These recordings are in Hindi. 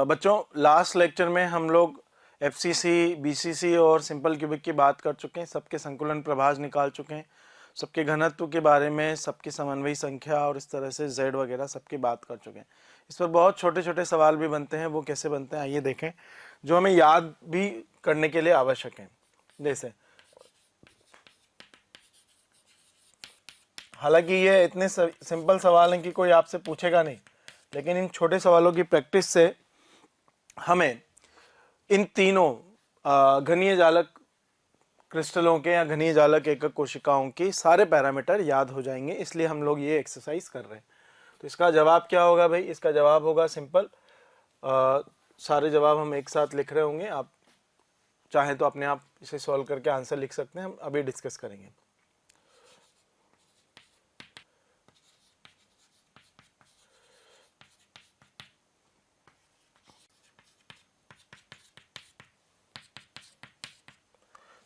बच्चों, लास्ट लेक्चर में हम लोग एफसीसी, बीसीसी और सिंपल क्यूबिक की बात कर चुके हैं। सबके संकुलन प्रभाज निकाल चुके हैं, सबके घनत्व के बारे में, सबकी समन्वयी संख्या और इस तरह से z वगैरह सबकी बात कर चुके हैं। इस पर बहुत छोटे छोटे सवाल भी बनते हैं। वो कैसे बनते हैं आइए देखें, जो हमें याद भी करने के लिए आवश्यक है। जैसे हालांकि ये इतने सिंपल सवाल हैं कि कोई आपसे पूछेगा नहीं, लेकिन इन छोटे सवालों की प्रैक्टिस से हमें इन तीनों घनीय जालक क्रिस्टलों के या घनीय जालक एकक कोशिकाओं की सारे पैरामीटर याद हो जाएंगे। इसलिए हम लोग ये एक्सरसाइज कर रहे हैं। तो इसका जवाब क्या होगा भाई? इसका जवाब होगा सिंपल। सारे जवाब हम एक साथ लिख रहे होंगे। आप चाहें तो अपने आप इसे सॉल्व करके आंसर लिख सकते हैं, हम अभी डिस्कस करेंगे।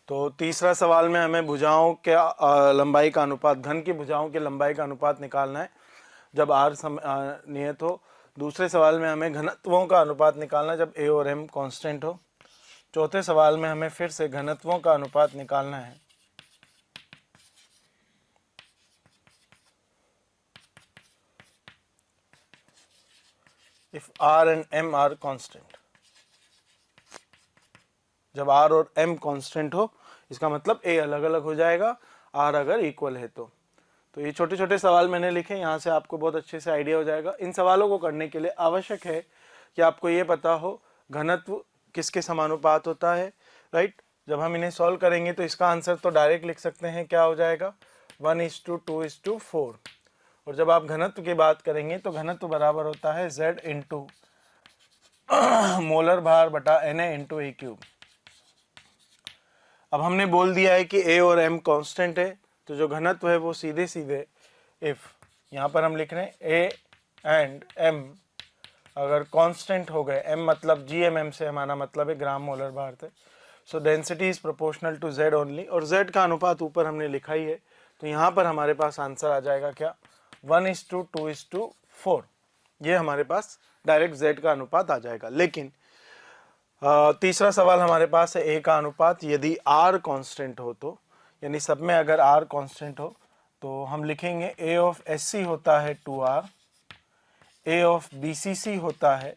तो तीसरा सवाल में हमें भुजाओं के लंबाई का अनुपात, घन की भुजाओं की लंबाई का अनुपात निकालना है जब r नियत हो। दूसरे सवाल में हमें घनत्वों का अनुपात निकालना है जब a और m कांस्टेंट हो। चौथे सवाल में हमें फिर से घनत्वों का अनुपात निकालना है if r and m are constant। जब r और m कांस्टेंट हो, इसका मतलब a अलग अलग हो जाएगा, r अगर इक्वल है तो ये छोटे छोटे सवाल मैंने लिखे, यहाँ से आपको बहुत अच्छे से आइडिया हो जाएगा। इन सवालों को करने के लिए आवश्यक है कि आपको ये पता हो घनत्व किसके समानुपात होता है, राइट। जब हम इन्हें सॉल्व करेंगे तो इसका आंसर तो डायरेक्ट लिख सकते हैं, क्या हो जाएगा 1:2:4। और जब आप घनत्व की बात करेंगे तो घनत्व बराबर होता है Z इंटू मोलर भार बटा Na इंटू ए क्यूब। अब हमने बोल दिया है कि a और m कांस्टेंट है, तो जो घनत्व है वो सीधे सीधे इफ यहाँ पर हम लिख रहे हैं a एंड m अगर कांस्टेंट हो गए, m मतलब GMM से हमारा मतलब है ग्राम मोलर भार थे, so density is proportional to z only. और z का अनुपात ऊपर हमने लिखा ही है, तो यहाँ पर हमारे पास आंसर आ जाएगा क्या 1:2:4। ये हमारे पास डायरेक्ट z का अनुपात आ जाएगा। लेकिन तीसरा सवाल हमारे पास है a का अनुपात यदि r कांस्टेंट हो तो, यानी सब में अगर r कांस्टेंट हो तो हम लिखेंगे a ऑफ SC होता है 2r, a ऑफ BCC होता है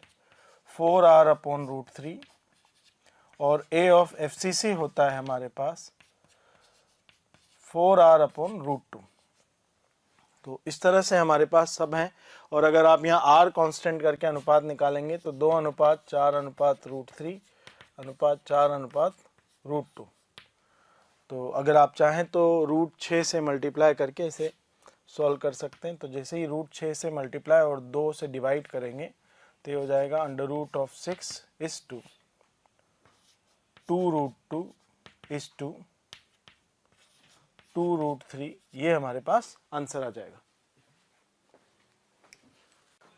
4r/√3 और a ऑफ FCC होता है हमारे पास 4r/√2। तो इस तरह से हमारे पास सब हैं। और अगर आप यहाँ r कांस्टेंट करके अनुपात निकालेंगे तो 2:4/√3 अनुपात 4/√2। तो अगर आप चाहें तो √6 से मल्टीप्लाई करके इसे सॉल्व कर सकते हैं। तो जैसे ही √6 से मल्टीप्लाई और 2 से डिवाइड करेंगे तो ये हो जाएगा √6 2√2 2√3। ये हमारे पास आंसर आ जाएगा।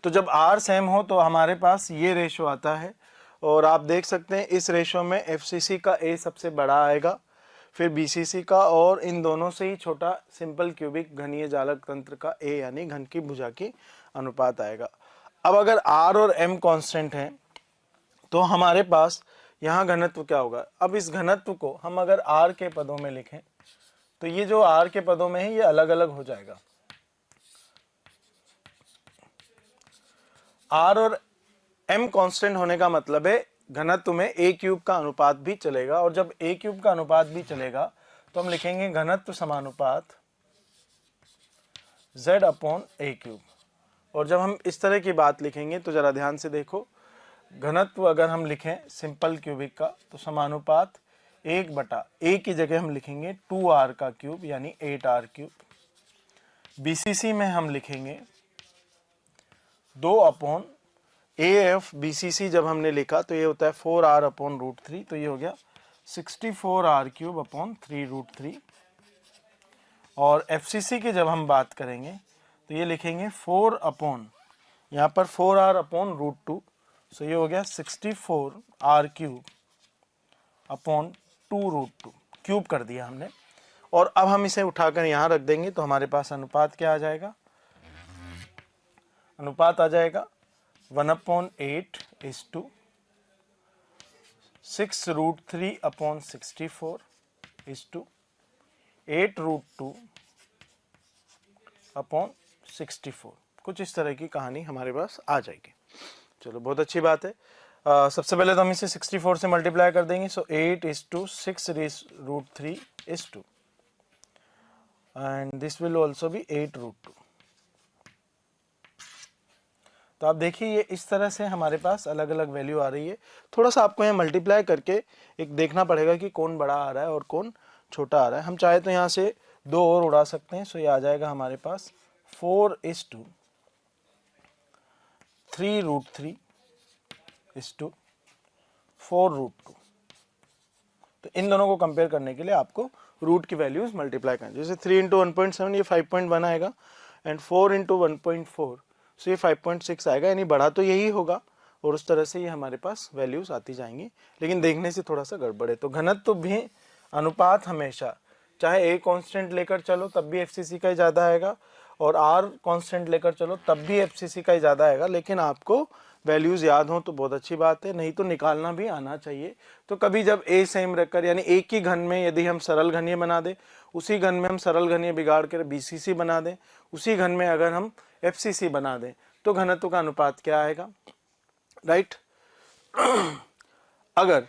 तो जब r सेम हो तो हमारे पास ये रेशो आता है, और आप देख सकते हैं इस रेशो में FCC का a सबसे बड़ा आएगा, फिर BCC का, और इन दोनों से ही छोटा सिंपल क्यूबिक घनीय जालक तंत्र का a यानी घन की भुजा की अनुपात आएगा। अब अगर r और m कांस्टेंट हैं तो हमारे पास यहाँ घनत्व क्या होगा? अब इस घनत्व को हम अगर r के पदों में लिखें तो ये जो r के पदों में है ये अलग अलग हो जाएगा। r और m कांस्टेंट होने का मतलब है घनत्व में a क्यूब का अनुपात भी चलेगा, और जब a क्यूब का अनुपात भी चलेगा तो हम लिखेंगे घनत्व समानुपात Z/a क्यूब। और जब हम इस तरह की बात लिखेंगे तो जरा ध्यान से देखो, घनत्व अगर हम लिखें सिंपल क्यूबिक का तो समानुपात 1/a की जगह हम लिखेंगे 2r का क्यूब यानी 8r क्यूब। BCC में हम लिखेंगे 2/a BCC जब हमने लिखा तो ये होता है 4r/√3, तो ये हो गया 64r³ 3√3। और FCC की जब हम बात करेंगे तो ये लिखेंगे 4 यहाँ पर 4r/√2, सो ये हो गया 64r³ 2√2, क्यूब कर दिया हमने। और अब हम इसे उठाकर यहाँ रख देंगे तो हमारे पास अनुपात क्या आ जाएगा, अनुपात आ जाएगा 1/8:6√3/64 कुछ इस तरह की कहानी हमारे पास आ जाएगी। चलो बहुत अच्छी बात है। सबसे पहले तो हम इसे 64 से मल्टीप्लाई कर देंगे, सो 8:6√3 and this will also be 8√2। तो आप देखिए ये इस तरह से हमारे पास अलग अलग वैल्यू आ रही है। थोड़ा सा आपको यहाँ मल्टीप्लाई करके एक देखना पड़ेगा कि कौन बड़ा आ रहा है और कौन छोटा आ रहा है। हम चाहे तो यहाँ से 2 और उड़ा सकते हैं, सो ये आ जाएगा हमारे पास 4:3√3/4√2। तो इन दोनों को कंपेयर करने के लिए आपको रूट की वैल्यूज मल्टीप्लाई करनी। जैसे 3 × 1.7 ये 5.1 आएगा एंड 4 × 1.4 सो ये 5.6 आएगा, यानी बढ़ा तो यही होगा और उस तरह से ये हमारे पास वैल्यूज आती जाएंगी, लेकिन देखने से थोड़ा सा गड़बड़ है। तो घनत्व भी अनुपात हमेशा चाहे a कांस्टेंट लेकर चलो तब भी FCC का ही ज़्यादा आएगा और r कांस्टेंट लेकर चलो तब भी FCC का ही ज़्यादा आएगा, लेकिन आपको वैल्यूज़ याद हो तो बहुत अच्छी बात है, नहीं तो निकालना भी आना चाहिए। तो कभी जब a सेम रखकर यानी एक ही घन में यदि हम सरल घनीय बना दें, उसी घन में हम सरल घनीय बिगाड़ कर BCC बना दें, उसी घन में अगर हम FCC बना दें तो घनत्व का अनुपात क्या आएगा, राइट। अगर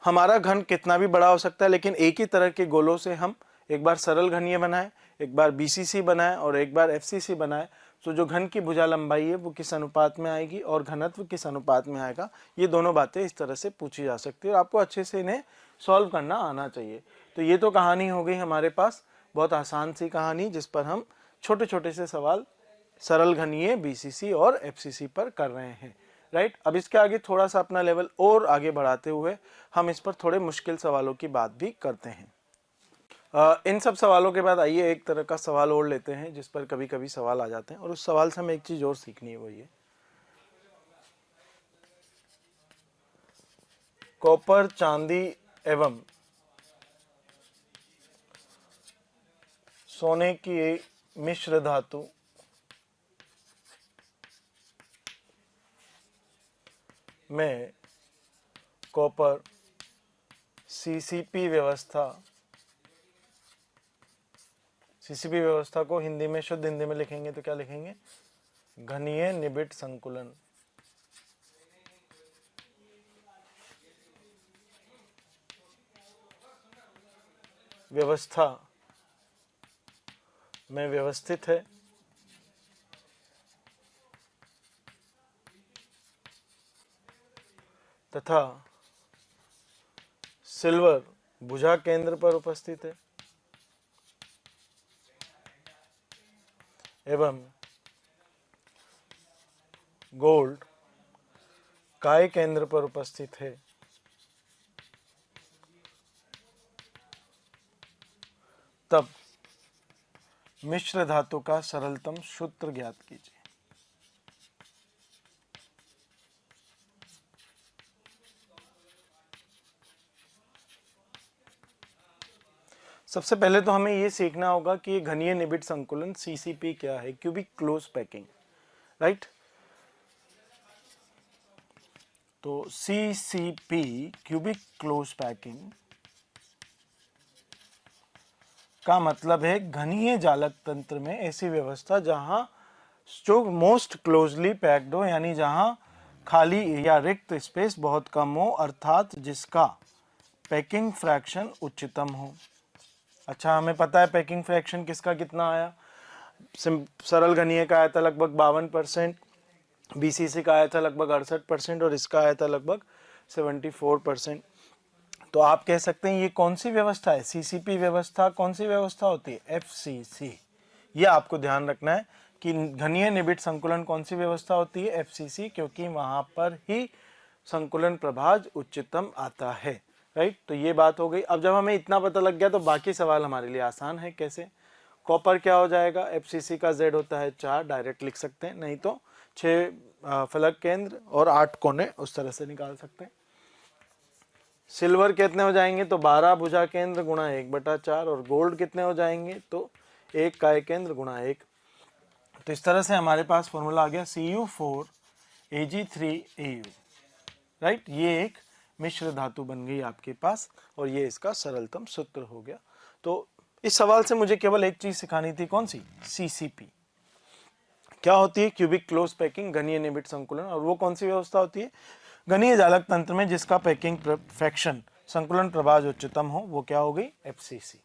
हमारा घन कितना भी बड़ा हो सकता है लेकिन एक ही तरह के गोलों से हम एक बार सरल घनीय बनाए, एक बार BCC बनाए और एक बार FCC बनाए, तो जो घन की भुजा लंबाई है वो किस अनुपात में आएगी और घनत्व किस अनुपात में आएगा, ये दोनों बातें इस तरह से पूछी जा सकती है और आपको अच्छे से इन्हें सॉल्व करना आना चाहिए। तो ये तो कहानी हो गई हमारे पास बहुत आसान सी कहानी, जिस पर हम छोटे छोटे से सवाल सरल घनीय BCC और FCC पर कर रहे हैं, राइट। अब इसके आगे थोड़ा सा अपना लेवल और आगे बढ़ाते हुए हम इस पर थोड़े मुश्किल सवालों की बात भी करते हैं। इन सब सवालों के बाद आइए एक तरह का सवाल और लेते हैं जिस पर कभी कभी सवाल आ जाते हैं और उस सवाल से हमें एक चीज और सीखनी है, वो ये कॉपर, चांदी एवं सोने की एक मिश्र धातु में कॉपर CCP व्यवस्था को हिंदी में, शुद्ध हिंदी में लिखेंगे तो क्या लिखेंगे, घनीय निबिड़ संकुलन व्यवस्था में व्यवस्थित है तथा सिल्वर भुजा केंद्र पर उपस्थित है एवं गोल्ड काय केंद्र पर उपस्थित है, तब मिश्र धातु का सरलतम सूत्र ज्ञात कीजिए। सबसे पहले तो हमें ये सीखना होगा कि घनीय निबिड़ संकुलन CCP क्या है, क्यूबिक क्लोज पैकिंग, राइट। तो CCP क्यूबिक क्लोज पैकिंग का मतलब है घनीय जालक तंत्र में ऐसी व्यवस्था जहां जो मोस्ट क्लोजली पैक्ड हो, यानी जहां खाली या रिक्त स्पेस बहुत कम हो, अर्थात जिसका पैकिंग फ्रैक्शन उच्चतम हो। अच्छा, हमें पता है पैकिंग फ्रैक्शन किसका कितना आया, सरल घनीय का आया था लगभग 52%, BCC का आया था लगभग 68% और इसका आया था लगभग 74%। तो आप कह सकते हैं ये कौन सी व्यवस्था है, CCP व्यवस्था। कौन सी व्यवस्था होती है, FCC। ये आपको ध्यान रखना है कि घनीय निबिड़ संकुलन कौन सी व्यवस्था होती है, FCC, क्योंकि वहां पर ही संकुलन प्रभाज उच्चतम आता है, राइट। तो ये बात हो गई। अब जब हमें इतना पता लग गया तो बाकी सवाल हमारे लिए आसान है। कैसे, कॉपर क्या हो जाएगा, FCC का Z होता है 4, डायरेक्ट लिख सकते हैं, नहीं तो 6 फलक केंद्र और 8 कोने, उस तरह से निकाल सकते हैं। सिल्वर कितने हो जाएंगे, तो 12 भुजा केंद्र गुणा 1/4, और गोल्ड कितने हो जाएंगे, तो 1 काय केंद्र गुणा 1। तो इस तरह से हमारे पास फॉर्मूला आ गया Cu4 Ag3Au, राइट। ये एक मिश्र धातु बन गई आपके पास, और ये इसका सरलतम सूत्र हो गया। तो इस सवाल से मुझे केवल एक चीज सिखानी थी, कौन सी, CCP क्या होती है, क्यूबिक क्लोज पैकिंग, घनीय निबिड़ संकुलन। और वो कौन सी व्यवस्था होती है, घनीय जालक तंत्र में जिसका पैकिंग फ्रैक्शन संकुलन प्रभाव उच्चतम हो, वो क्या हो गई, FCC।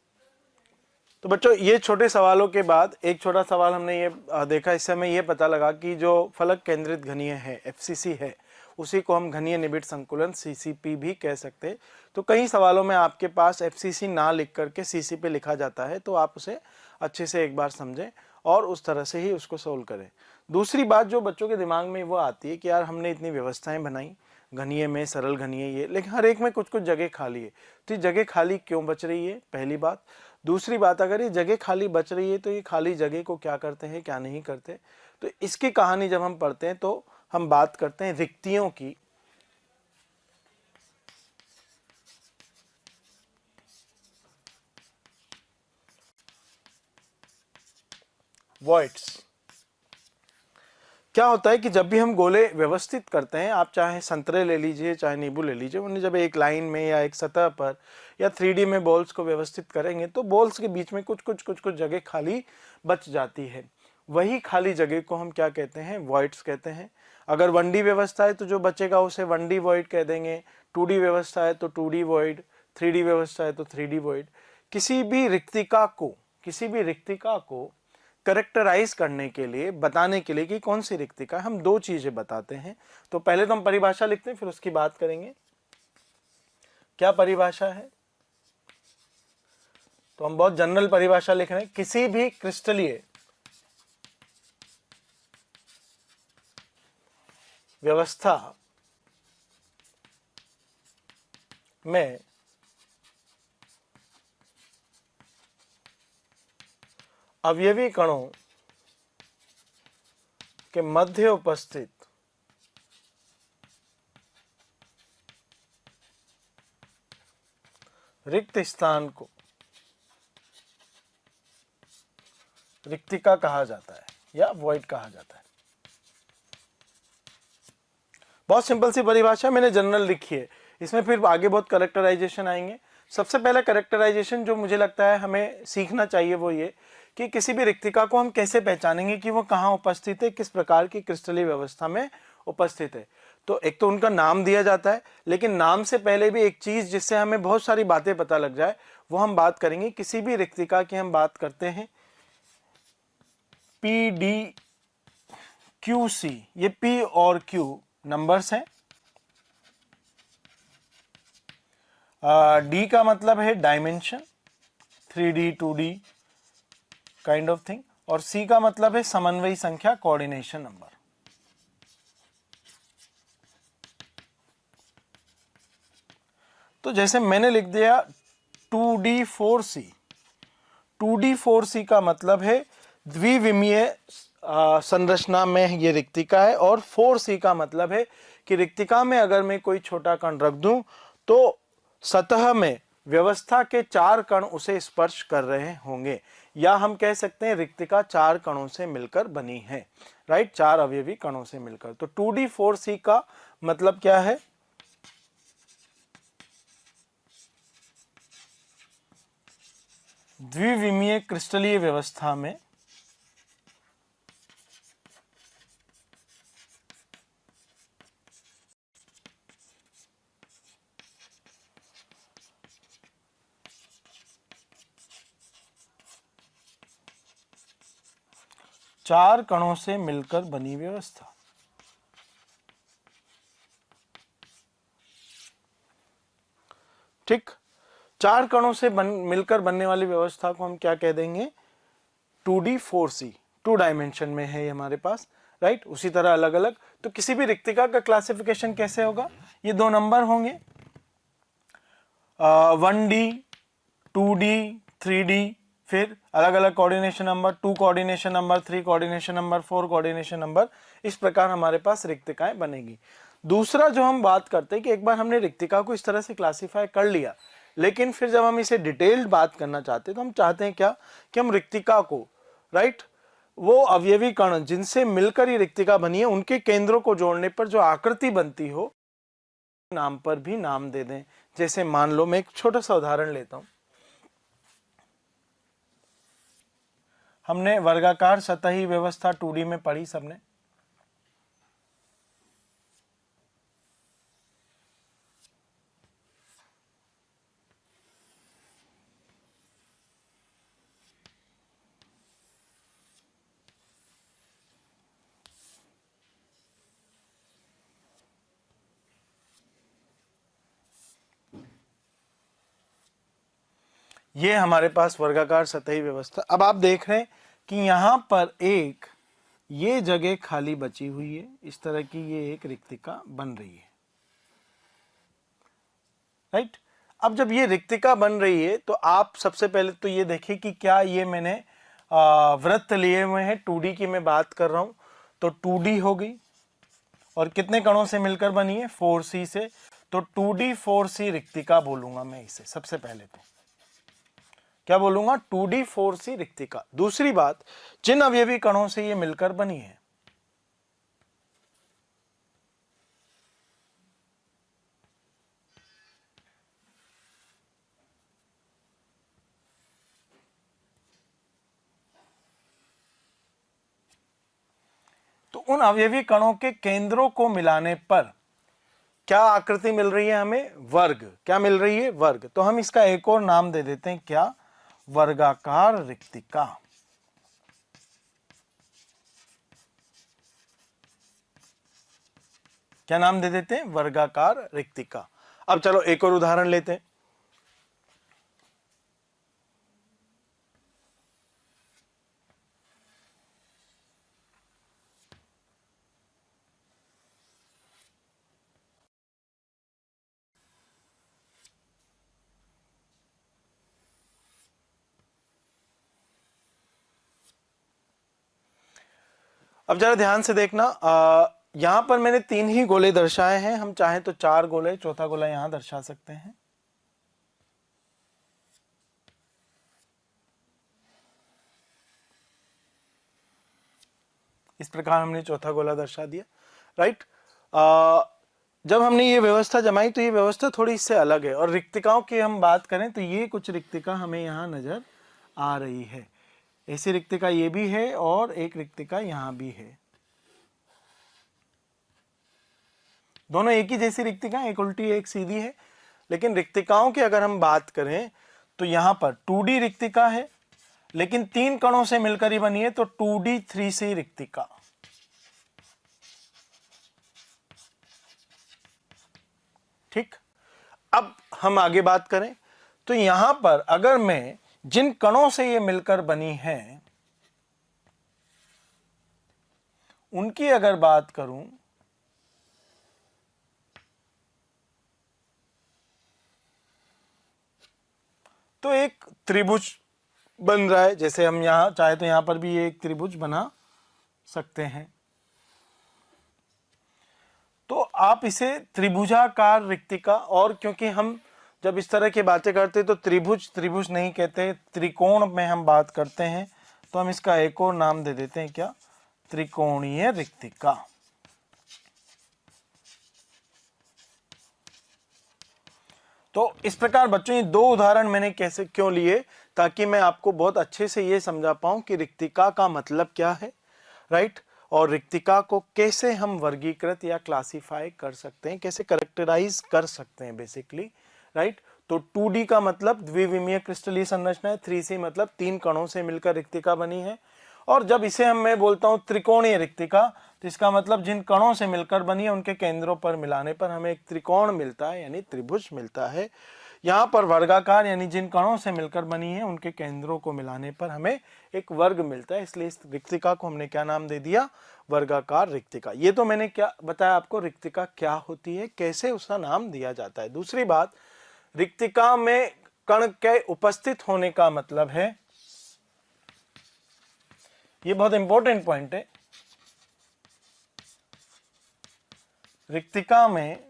तो बच्चों ये छोटे सवालों के बाद एक छोटा सवाल हमने ये देखा, इससे हमें ये पता लगा कि जो फलक केंद्रित घनीय है, FCC है, उसी को हम घनीय निबिड़ संकुलन CCP भी कह सकते हैं। तो कई सवालों में आपके पास FCC ना लिख करके CCP लिखा जाता है, तो आप उसे अच्छे से एक बार समझें और उस तरह से ही उसको सोल्व करें। दूसरी बात जो बच्चों के दिमाग में वो आती है कि यार हमने इतनी व्यवस्थाएं बनाई, घनीय में, सरल घनीय, ये, लेकिन हर एक में कुछ कुछ जगह खाली है, तो ये जगह खाली क्यों बच रही है, पहली बात। दूसरी बात, अगर ये जगह खाली बच रही है तो ये खाली जगह को क्या करते हैं, क्या नहीं करते। तो इसकी कहानी जब हम पढ़ते हैं तो हम बात करते हैं रिक्तियों की। वॉइड्स क्या होता है कि जब भी हम गोले व्यवस्थित करते हैं, आप चाहे संतरे ले लीजिए, चाहे नींबू ले लीजिए, उन्हें जब एक लाइन में या एक सतह पर या 3D में बॉल्स को व्यवस्थित करेंगे तो बॉल्स के बीच में कुछ कुछ जगह खाली बच जाती है। वही खाली जगह को हम क्या कहते हैं, वॉइड्स कहते हैं। अगर 1D व्यवस्था है तो जो बचेगा उसे 1D वॉइड कह देंगे, 2D व्यवस्था है तो 2D वॉइड, 3D व्यवस्था है तो 3D वॉइड। किसी भी रिक्तिका को करेक्टराइज करने के लिए, बताने के लिए कि कौन सी रिक्तिका, हम दो चीजें बताते हैं। तो पहले तो हम परिभाषा लिखते हैं, फिर उसकी बात करेंगे। क्या परिभाषा है, तो हम बहुत जनरल परिभाषा लिख रहे हैं। किसी भी क्रिस्टलीय व्यवस्था में अवयवी कणों के मध्य उपस्थित रिक्त स्थान को रिक्तिका कहा जाता है या वॉइड कहा जाता है। बहुत सिंपल सी परिभाषा मैंने जनरल लिखी है, इसमें फिर आगे बहुत करेक्टराइजेशन आएंगे। सबसे पहला करेक्टराइजेशन जो मुझे लगता है हमें सीखना चाहिए वो ये कि किसी भी रिक्तिका को हम कैसे पहचानेंगे कि वो कहाँ उपस्थित है, किस प्रकार की क्रिस्टलीय व्यवस्था में उपस्थित है। तो एक तो उनका नाम दिया जाता है, लेकिन नाम से पहले भी एक चीज जिससे हमें बहुत सारी बातें पता लग जाए वो हम बात करेंगे। किसी भी रिक्तिका की हम बात करते हैं PDQC, ये P और Q नंबर्स हैं। D का मतलब है dimension, 3D 2D kind of thing, और C का मतलब है समन्वयी संख्या, कोऑर्डिनेशन नंबर। तो जैसे मैंने लिख दिया 2D4C, 2D4C का मतलब है द्विविमीय संरचना में ये रिक्तिका है, और 4C का मतलब है कि रिक्तिका में अगर मैं कोई छोटा कण रख दूं तो सतह में व्यवस्था के 4 कण उसे स्पर्श कर रहे होंगे, या हम कह सकते हैं रिक्तिका 4 कणों से मिलकर बनी है, राइट, 4 अवयवी कणों से मिलकर। तो 2D4C का मतलब क्या है, द्विविमीय क्रिस्टलीय व्यवस्था में चार कणों से मिलकर बनी व्यवस्था। ठीक, 4 कणों से मिलकर बनने वाली व्यवस्था को हम क्या कह देंगे, 2D4C, 2 डायमेंशन में है हमारे पास, राइट। उसी तरह अलग अलग, तो किसी भी रिक्तिका का क्लासिफिकेशन कैसे होगा, ये 2 नंबर होंगे, 1D, 2D, 3D, फिर अलग अलग coordination number, 2 coordination number, 3 coordination number, 4 coordination number, इस प्रकार हमारे पास रिक्तिकाएं बनेगी। दूसरा जो हम बात करते हैं कि एक बार हमने रिक्तिका को इस तरह से क्लासिफाई कर लिया, लेकिन फिर जब हम इसे डिटेल्ड बात करना चाहते हैं तो हम चाहते हैं क्या कि हम रिक्तिका को, राइट, वो अवयवी कण जिनसे मिलकर ये रिक्तिका बनी है उनके केंद्रों को जोड़ने पर जो आकृति बनती हो नाम पर भी नाम दे दें। जैसे मान लो मैं एक छोटा सा उदाहरण लेता हूं, हमने वर्गाकार सतही व्यवस्था 2D में पढ़ी सबने। ये हमारे पास वर्गाकार सतही व्यवस्था। अब आप देख रहे हैं कि यहां पर एक ये जगह खाली बची हुई है, इस तरह की ये एक रिक्तिका बन रही है, राइट। अब जब ये रिक्तिका बन रही है तो आप सबसे पहले तो ये देखिए कि क्या ये मैंने वृत्त लिए हुए हैं, 2D की मैं बात कर रहा हूं, तो 2D हो गई और कितने कणों से मिलकर बनी है, 4C से, तो 2D 4C रिक्तिका बोलूंगा मैं इसे। सबसे पहले तो क्या बोलूंगा, 2D 4C रिक्तिका। दूसरी बात, जिन अवयवी कणों से ये मिलकर बनी है, तो उन अवयवी कणों के केंद्रों को मिलाने पर क्या आकृति मिल रही है हमें, वर्ग। क्या मिल रही है, वर्ग। तो हम इसका एक और नाम दे देते हैं, क्या, वर्गाकार रिक्तिका। क्या नाम दे देते हैं, वर्गाकार रिक्तिका। अब चलो एक और उदाहरण लेते हैं। अब जरा ध्यान से देखना, यहां पर मैंने 3 ही गोले दर्शाए हैं, हम चाहें तो 4 गोले, चौथा गोला यहां दर्शा सकते हैं। इस प्रकार हमने चौथा गोला दर्शा दिया, राइट। जब हमने ये व्यवस्था जमाई तो ये व्यवस्था थोड़ी इससे अलग है। और रिक्तिकाओं की हम बात करें तो ये कुछ रिक्तिका हमें यहां नजर आ रही है। ऐसी रिक्तिका ये भी है और एक रिक्तिका यहां भी है, दोनों एक ही जैसी रिक्तिका, एक उल्टी एक सीधी है। लेकिन रिक्तिकाओं की अगर हम बात करें तो यहां पर 2D रिक्तिका है, लेकिन 3 कणों से मिलकर ही बनी है, तो 2D 3C रिक्तिका। ठीक। अब हम आगे बात करें तो यहां पर अगर मैं जिन कणों से ये मिलकर बनी है उनकी अगर बात करूं तो एक त्रिभुज बन रहा है। जैसे हम यहां चाहे तो यहां पर भी एक त्रिभुज बना सकते हैं, तो आप इसे त्रिभुजाकार रिक्तिका, और क्योंकि हम जब इस तरह की बातें करते हैं तो त्रिभुज त्रिभुज नहीं कहते, त्रिकोण में हम बात करते हैं, तो हम इसका एक और नाम दे देते हैं, क्या, त्रिकोणीय रिक्तिका। तो इस प्रकार बच्चों ये 2 उदाहरण मैंने कैसे क्यों लिए, ताकि मैं आपको बहुत अच्छे से ये समझा पाऊं कि रिक्तिका का मतलब क्या है, राइट, और रिक्तिका को कैसे हम वर्गीकृत या क्लासिफाई कर सकते हैं, कैसे करेक्टराइज कर सकते हैं बेसिकली, राइट। तो 2D का मतलब द्विविमीय क्रिस्टलीय संरचना है, 3C मतलब 3 कणों से मिलकर रिक्तिका बनी है, और जब इसे मैं बोलता हूं त्रिकोणीय रिक्तिका, तो इसका मतलब जिन कणों से मिलकर बनी है उनके केंद्रों पर मिलाने पर हमें एक त्रिकोण मिलता है, यानी त्रिभुज मिलता है। यहाँ पर वर्गाकार यानी जिन कणों से मिलकर बनी है उनके केंद्रों को मिलाने पर हमें एक वर्ग मिलता है, इसलिए इस रिक्तिका को हमने क्या नाम दे दिया, वर्गाकार रिक्तिका। ये तो मैंने क्या बताया आपको, रिक्तिका क्या होती है, कैसे उसका नाम दिया जाता है। दूसरी बात, रिक्तिका में कण के उपस्थित होने का मतलब है, ये बहुत इंपॉर्टेंट पॉइंट है, रिक्तिका में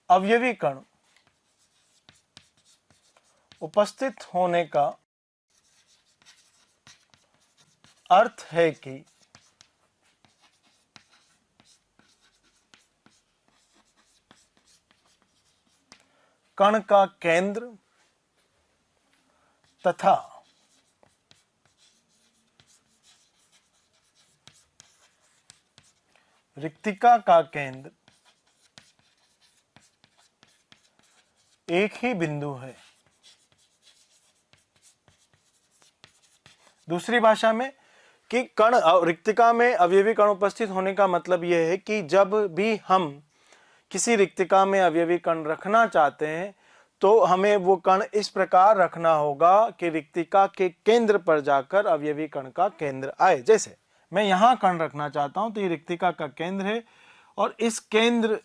अवयवी कण उपस्थित होने का अर्थ है कि कण का केंद्र तथा रिक्तिका का केंद्र एक ही बिंदु है। दूसरी भाषा में कि कण रिक्तिका में अवयवी कण उपस्थित होने का मतलब यह है कि जब भी हम किसी रिक्तिका में अवयवी कण रखना चाहते हैं तो हमें वो कण इस प्रकार रखना होगा कि रिक्तिका के केंद्र पर जाकर अवयवी कण का केंद्र आए। जैसे मैं यहां कण रखना चाहता हूं तो ये रिक्तिका का केंद्र है और इस केंद्र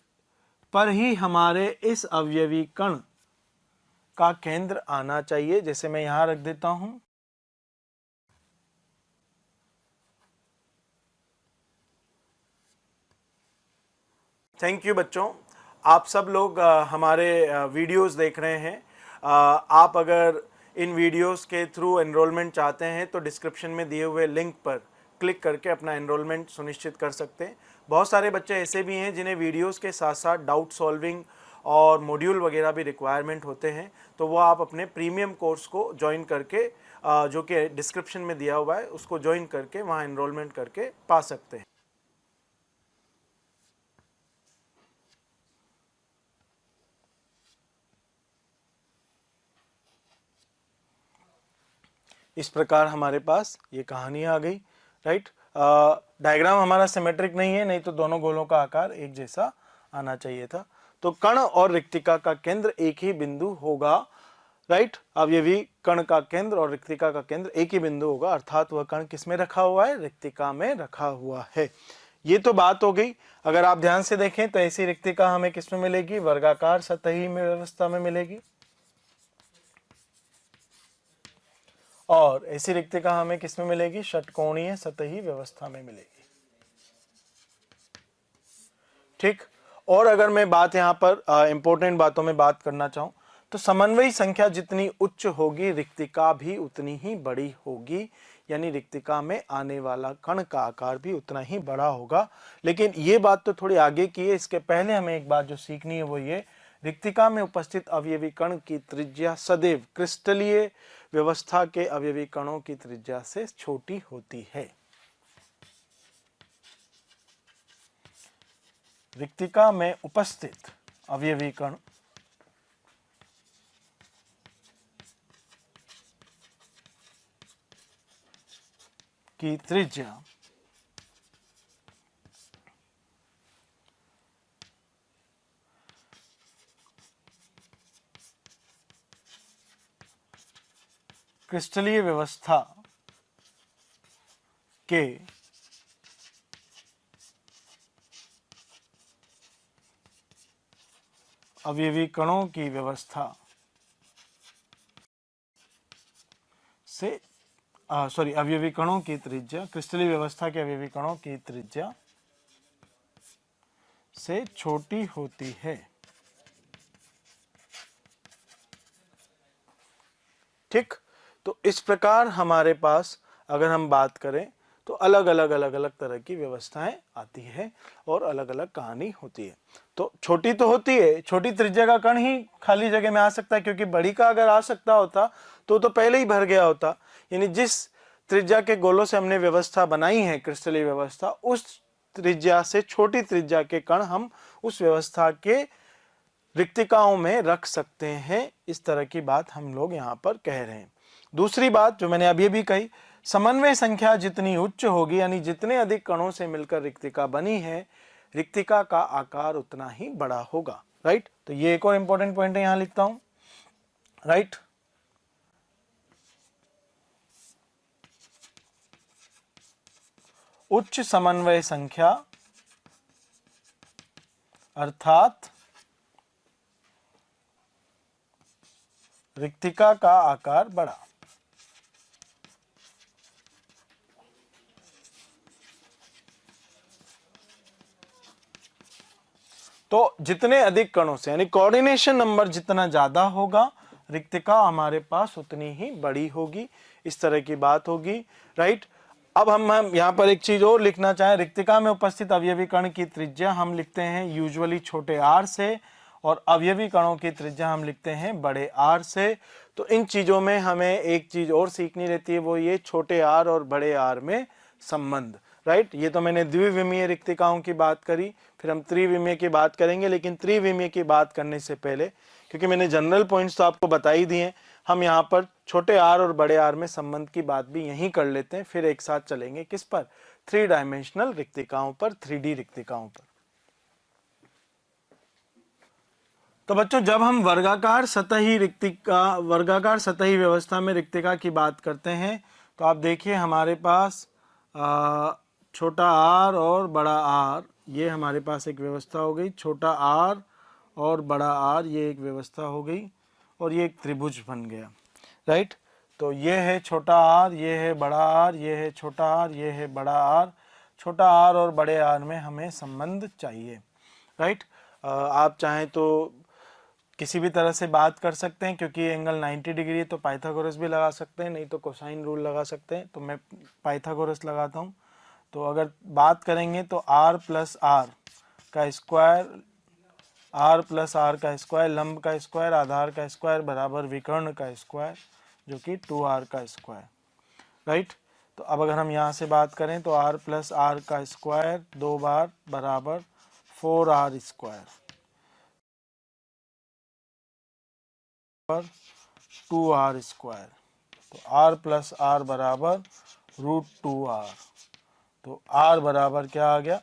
पर ही हमारे इस अवयवी कण का केंद्र आना चाहिए। जैसे मैं यहां रख देता हूं। थैंक यू बच्चों, आप सब लोग हमारे वीडियोस देख रहे हैं। आप अगर इन वीडियोस के थ्रू एनरोलमेंट चाहते हैं तो डिस्क्रिप्शन में दिए हुए लिंक पर क्लिक करके अपना एनरोलमेंट सुनिश्चित कर सकते हैं। बहुत सारे बच्चे ऐसे भी हैं जिन्हें वीडियोस के साथ साथ डाउट सॉल्विंग और मॉड्यूल वगैरह भी रिक्वायरमेंट होते हैं, तो वो आप अपने प्रीमियम कोर्स को ज्वाइन करके जो कि डिस्क्रिप्शन में दिया हुआ है उसको ज्वाइन करके वहाँ एनरोलमेंट करके पा सकते हैं। इस प्रकार हमारे पास ये कहानी आ गई, राइट। डायग्राम हमारा सिमेट्रिक नहीं है, नहीं तो दोनों गोलों का आकार एक जैसा आना चाहिए था। तो कण और रिक्तिका का केंद्र एक ही बिंदु होगा, राइट। अवयवी कण का केंद्र और रिक्तिका का केंद्र एक ही बिंदु होगा, अर्थात वह कण किसमें रखा हुआ है? रिक्तिका में रखा हुआ है। ये तो बात हो गई। अगर आप ध्यान से देखें तो ऐसी रिक्तिका हमें किसमें मिलेगी? वर्गाकार सतही में व्यवस्था में मिलेगी। और ऐसी रिक्तिका हमें किसमें मिलेगी? षटकोणीय सतही व्यवस्था में मिलेगी। ठीक। और अगर मैं बात यहाँ पर इंपॉर्टेंट बातों में बात करना चाहूं तो समन्वयी संख्या जितनी उच्च होगी रिक्तिका भी उतनी ही बड़ी होगी, यानी रिक्तिका में आने वाला कण का आकार भी उतना ही बड़ा होगा। लेकिन ये बात तो थोड़ी आगे की है, इसके पहले हमें एक बात जो सीखनी है वो ये, रिक्तिका में उपस्थित अवयवी कण की त्रिज्या सदैव क्रिस्टलीय व्यवस्था के अवयवी कणों की त्रिज्या से छोटी होती है। रिक्तिका में उपस्थित अवयवी कण की त्रिज्या क्रिस्टलीय व्यवस्था के अवयवी कणों की व्यवस्था से अवयवी कणों की त्रिज्या क्रिस्टलीय व्यवस्था के अवयवी कणों की त्रिज्या से छोटी होती है। ठीक। तो इस प्रकार हमारे पास अगर हम बात करें तो अलग अलग तरह की व्यवस्थाएं आती है और अलग अलग कहानी होती है। तो छोटी तो होती है, छोटी त्रिज्या का कण ही खाली जगह में आ सकता है, क्योंकि बड़ी का अगर आ सकता होता तो पहले ही भर गया होता। यानी जिस त्रिज्या के गोलों से हमने व्यवस्था बनाई है क्रिस्टलीय व्यवस्था, उस त्रिज्या से छोटी त्रिज्या के कण हम उस व्यवस्था के रिक्तिकाओं में रख सकते हैं। इस तरह की बात हम लोग यहाँ पर कह रहे हैं। दूसरी बात जो मैंने अभी भी कही, समन्वय संख्या जितनी उच्च होगी, यानी जितने अधिक कणों से मिलकर रिक्तिका बनी है, रिक्तिका का आकार उतना ही बड़ा होगा, राइट। तो ये एक और इंपॉर्टेंट पॉइंट है, यहां लिखता हूं, राइट। उच्च समन्वय संख्या अर्थात रिक्तिका का आकार बड़ा। तो जितने अधिक कणों से, यानी कोऑर्डिनेशन नंबर जितना ज्यादा होगा, रिक्तिका हमारे पास उतनी ही बड़ी होगी। इस तरह की बात होगी, राइट। अब हम यहाँ पर एक चीज और लिखना चाहें, रिक्तिका में उपस्थित अवयवी कण की त्रिज्या हम लिखते हैं यूजुअली छोटे r से, और अवयवी कणों की त्रिज्या हम लिखते हैं बड़े R से। तो इन चीजों में हमें एक चीज और सीखनी रहती है, वो ये छोटे r और बड़े R में संबंध, राइट। ये तो मैंने द्विविमीय रिक्तिकाओं की बात करी, फिर हम त्रिविमीय की बात करेंगे, लेकिन त्रिविमीय की बात करने से पहले, क्योंकि मैंने जनरल पॉइंट्स तो आपको बता ही दिए, हम यहाँ पर छोटे r और बड़े r में संबंध की बात भी यहीं कर लेते हैं, फिर एक साथ चलेंगे किस पर, 3 डायमेंशनल रिक्तिकाओं पर, 3D रिक्तिकाओं पर। तो बच्चों, जब हम वर्गाकार सतही व्यवस्था में रिक्तिका की बात करते हैं, तो आप देखिए हमारे पास छोटा r और बड़ा r, ये हमारे पास एक व्यवस्था हो गई, छोटा r और बड़ा r ये एक व्यवस्था हो गई, और ये एक त्रिभुज बन गया, राइट। तो ये है छोटा r, ये है बड़ा r, ये है छोटा r, ये है बड़ा r। छोटा r और बड़े r में हमें संबंध चाहिए, राइट। आप चाहें तो किसी भी तरह से बात कर सकते हैं, क्योंकि एंगल 90 डिग्री है तो पाइथागोरस भी लगा सकते हैं, नहीं तो कोसाइन रूल लगा सकते हैं। तो मैं पाइथागोरस लगाता हूँ। तो अगर बात करेंगे तो r प्लस आर का स्क्वायर, r प्लस आर का स्क्वायर, लंब का स्क्वायर, आधार का स्क्वायर बराबर विकर्ण का स्क्वायर, जो कि 2r का स्क्वायर, राइट। तो अब अगर हम यहाँ से बात करें तो r प्लस आर का स्क्वायर 2 बार बराबर 4r स्क्वायर पर 2r स्क्वायर। तो r प्लस आर बराबर √2r। तो r बराबर क्या आ गया,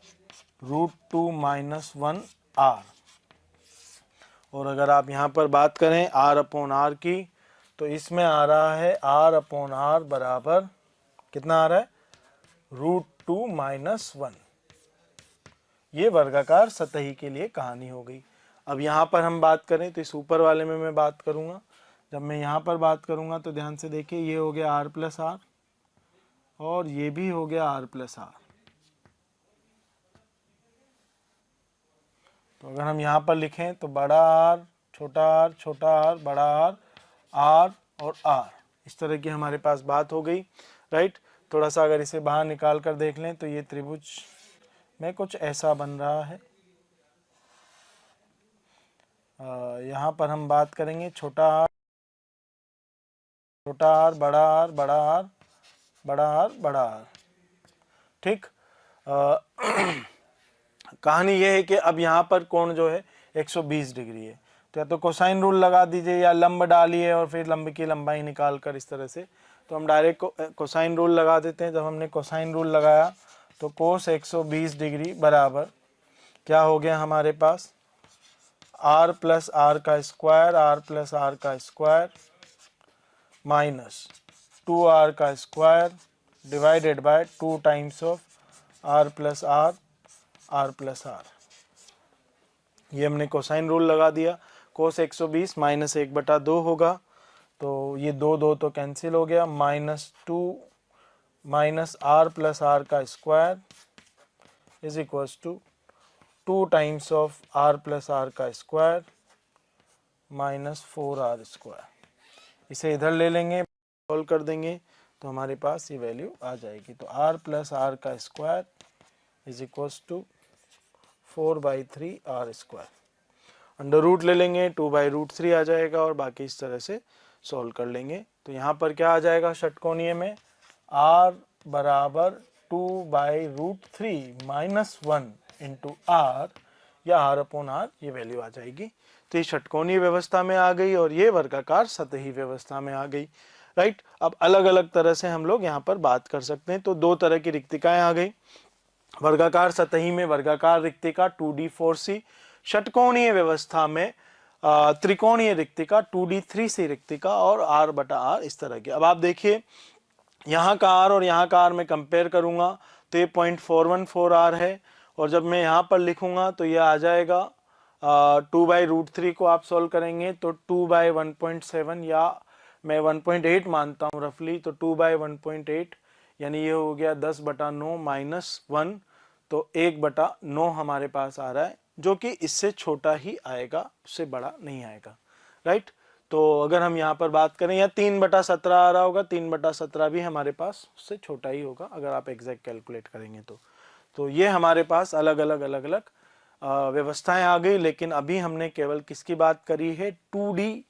√2 माइनस 1r। और अगर आप यहाँ पर बात करें r अपॉन r की, तो इसमें आ रहा है r अपॉन r बराबर कितना आ रहा है, √2 माइनस 1। ये वर्गाकार सतही के लिए कहानी हो गई। अब यहाँ पर हम बात करें तो इस ऊपर वाले में मैं बात करूँगा। जब मैं यहाँ पर बात करूँगा तो ध्यान से देखिए, ये हो गया r प्लस आर और ये भी हो गया r प्लस आर। तो अगर हम यहाँ पर लिखें तो बड़ा r, छोटा r, बड़ा r, r और r, इस तरह की हमारे पास बात हो गई, राइट। थोड़ा सा अगर इसे बाहर निकाल कर देख लें तो ये त्रिभुज में कुछ ऐसा बन रहा है। यहाँ पर हम बात करेंगे छोटा r, बड़ा r, बड़ा r, बड़ा r, बड़ा r, ठीक। कहानी यह है कि अब यहाँ पर कोण जो है 120 डिग्री है, तो या तो कोसाइन रूल लगा दीजिए या लंब डालिए और फिर लंब की लंबाई निकाल कर इस तरह से। तो हम डायरेक्ट कोसाइन रूल लगा देते हैं। जब हमने कोसाइन रूल लगाया तो कोस 120 डिग्री बराबर क्या हो गया हमारे पास, r प्लस आर का स्क्वायर, r प्लस आर का स्क्वायर माइनस 2r का square divided by 2 times of r plus R, r plus R. ये हमने कोसाइन रूल लगा दिया। कोस 120 माइनस 1/2 होगा, तो ये 2 तो कैंसिल हो गया, -2 माइनस r प्लस आर का square is equals to 2 times of r plus R का स्क्वायर माइनस 4r स्क्वायर। इसे इधर ले लेंगे, सॉल्व कर देंगे तो हमारे पास ये वैल्यू आ जाएगी। तो r प्लस आर का square is equals to 4/3r square. Under root ले लेंगे, 2/√3 आ जाएगा और बाकी इस तरह से सॉल्व कर लेंगे। तो यहाँ पर क्या आ जाएगा षटकोणीय में, r बराबर 2/√3 माइनस 1 इंटू r, या r अपॉन r, ये वैल्यू आ जाएगी। तो ये षटकोणीय व्यवस्था में आ गई और ये वर्गाकार सतही व्यवस्था में आ गई, राइट। अब अलग अलग तरह से हम लोग यहाँ पर बात कर सकते हैं। तो 2 तरह की रिक्तिकाएं आ गई। वर्गाकार सतही में वर्गाकार रिक्तिका 2D 4C, षटकोणीय व्यवस्था में त्रिकोणीय रिक्तिका 2D 3C रिक्तिका और r/r इस तरह की। अब आप देखिए यहाँ का r और यहाँ का r मैं कंपेयर करूंगा तो ये 0.414r है, और जब मैं यहाँ पर लिखूंगा तो ये आ जाएगा 2/√3 को आप सॉल्व करेंगे तो 2/1.7, या मैं 1.8 मानता हूँ रफली, तो 2/1.8 यानी ये हो गया 10/9 माइनस 1, तो 1/9 हमारे पास आ रहा है जो कि इससे छोटा ही आएगा, उससे बड़ा नहीं आएगा, राइट। तो अगर हम यहाँ पर बात करें, या 3/17 आ रहा होगा, 3/17 भी हमारे पास उससे छोटा ही होगा अगर आप एग्जैक्ट कैलकुलेट करेंगे तो ये हमारे पास अलग अलग व्यवस्थाएं आ गई। लेकिन अभी हमने केवल किसकी बात करी है, 2D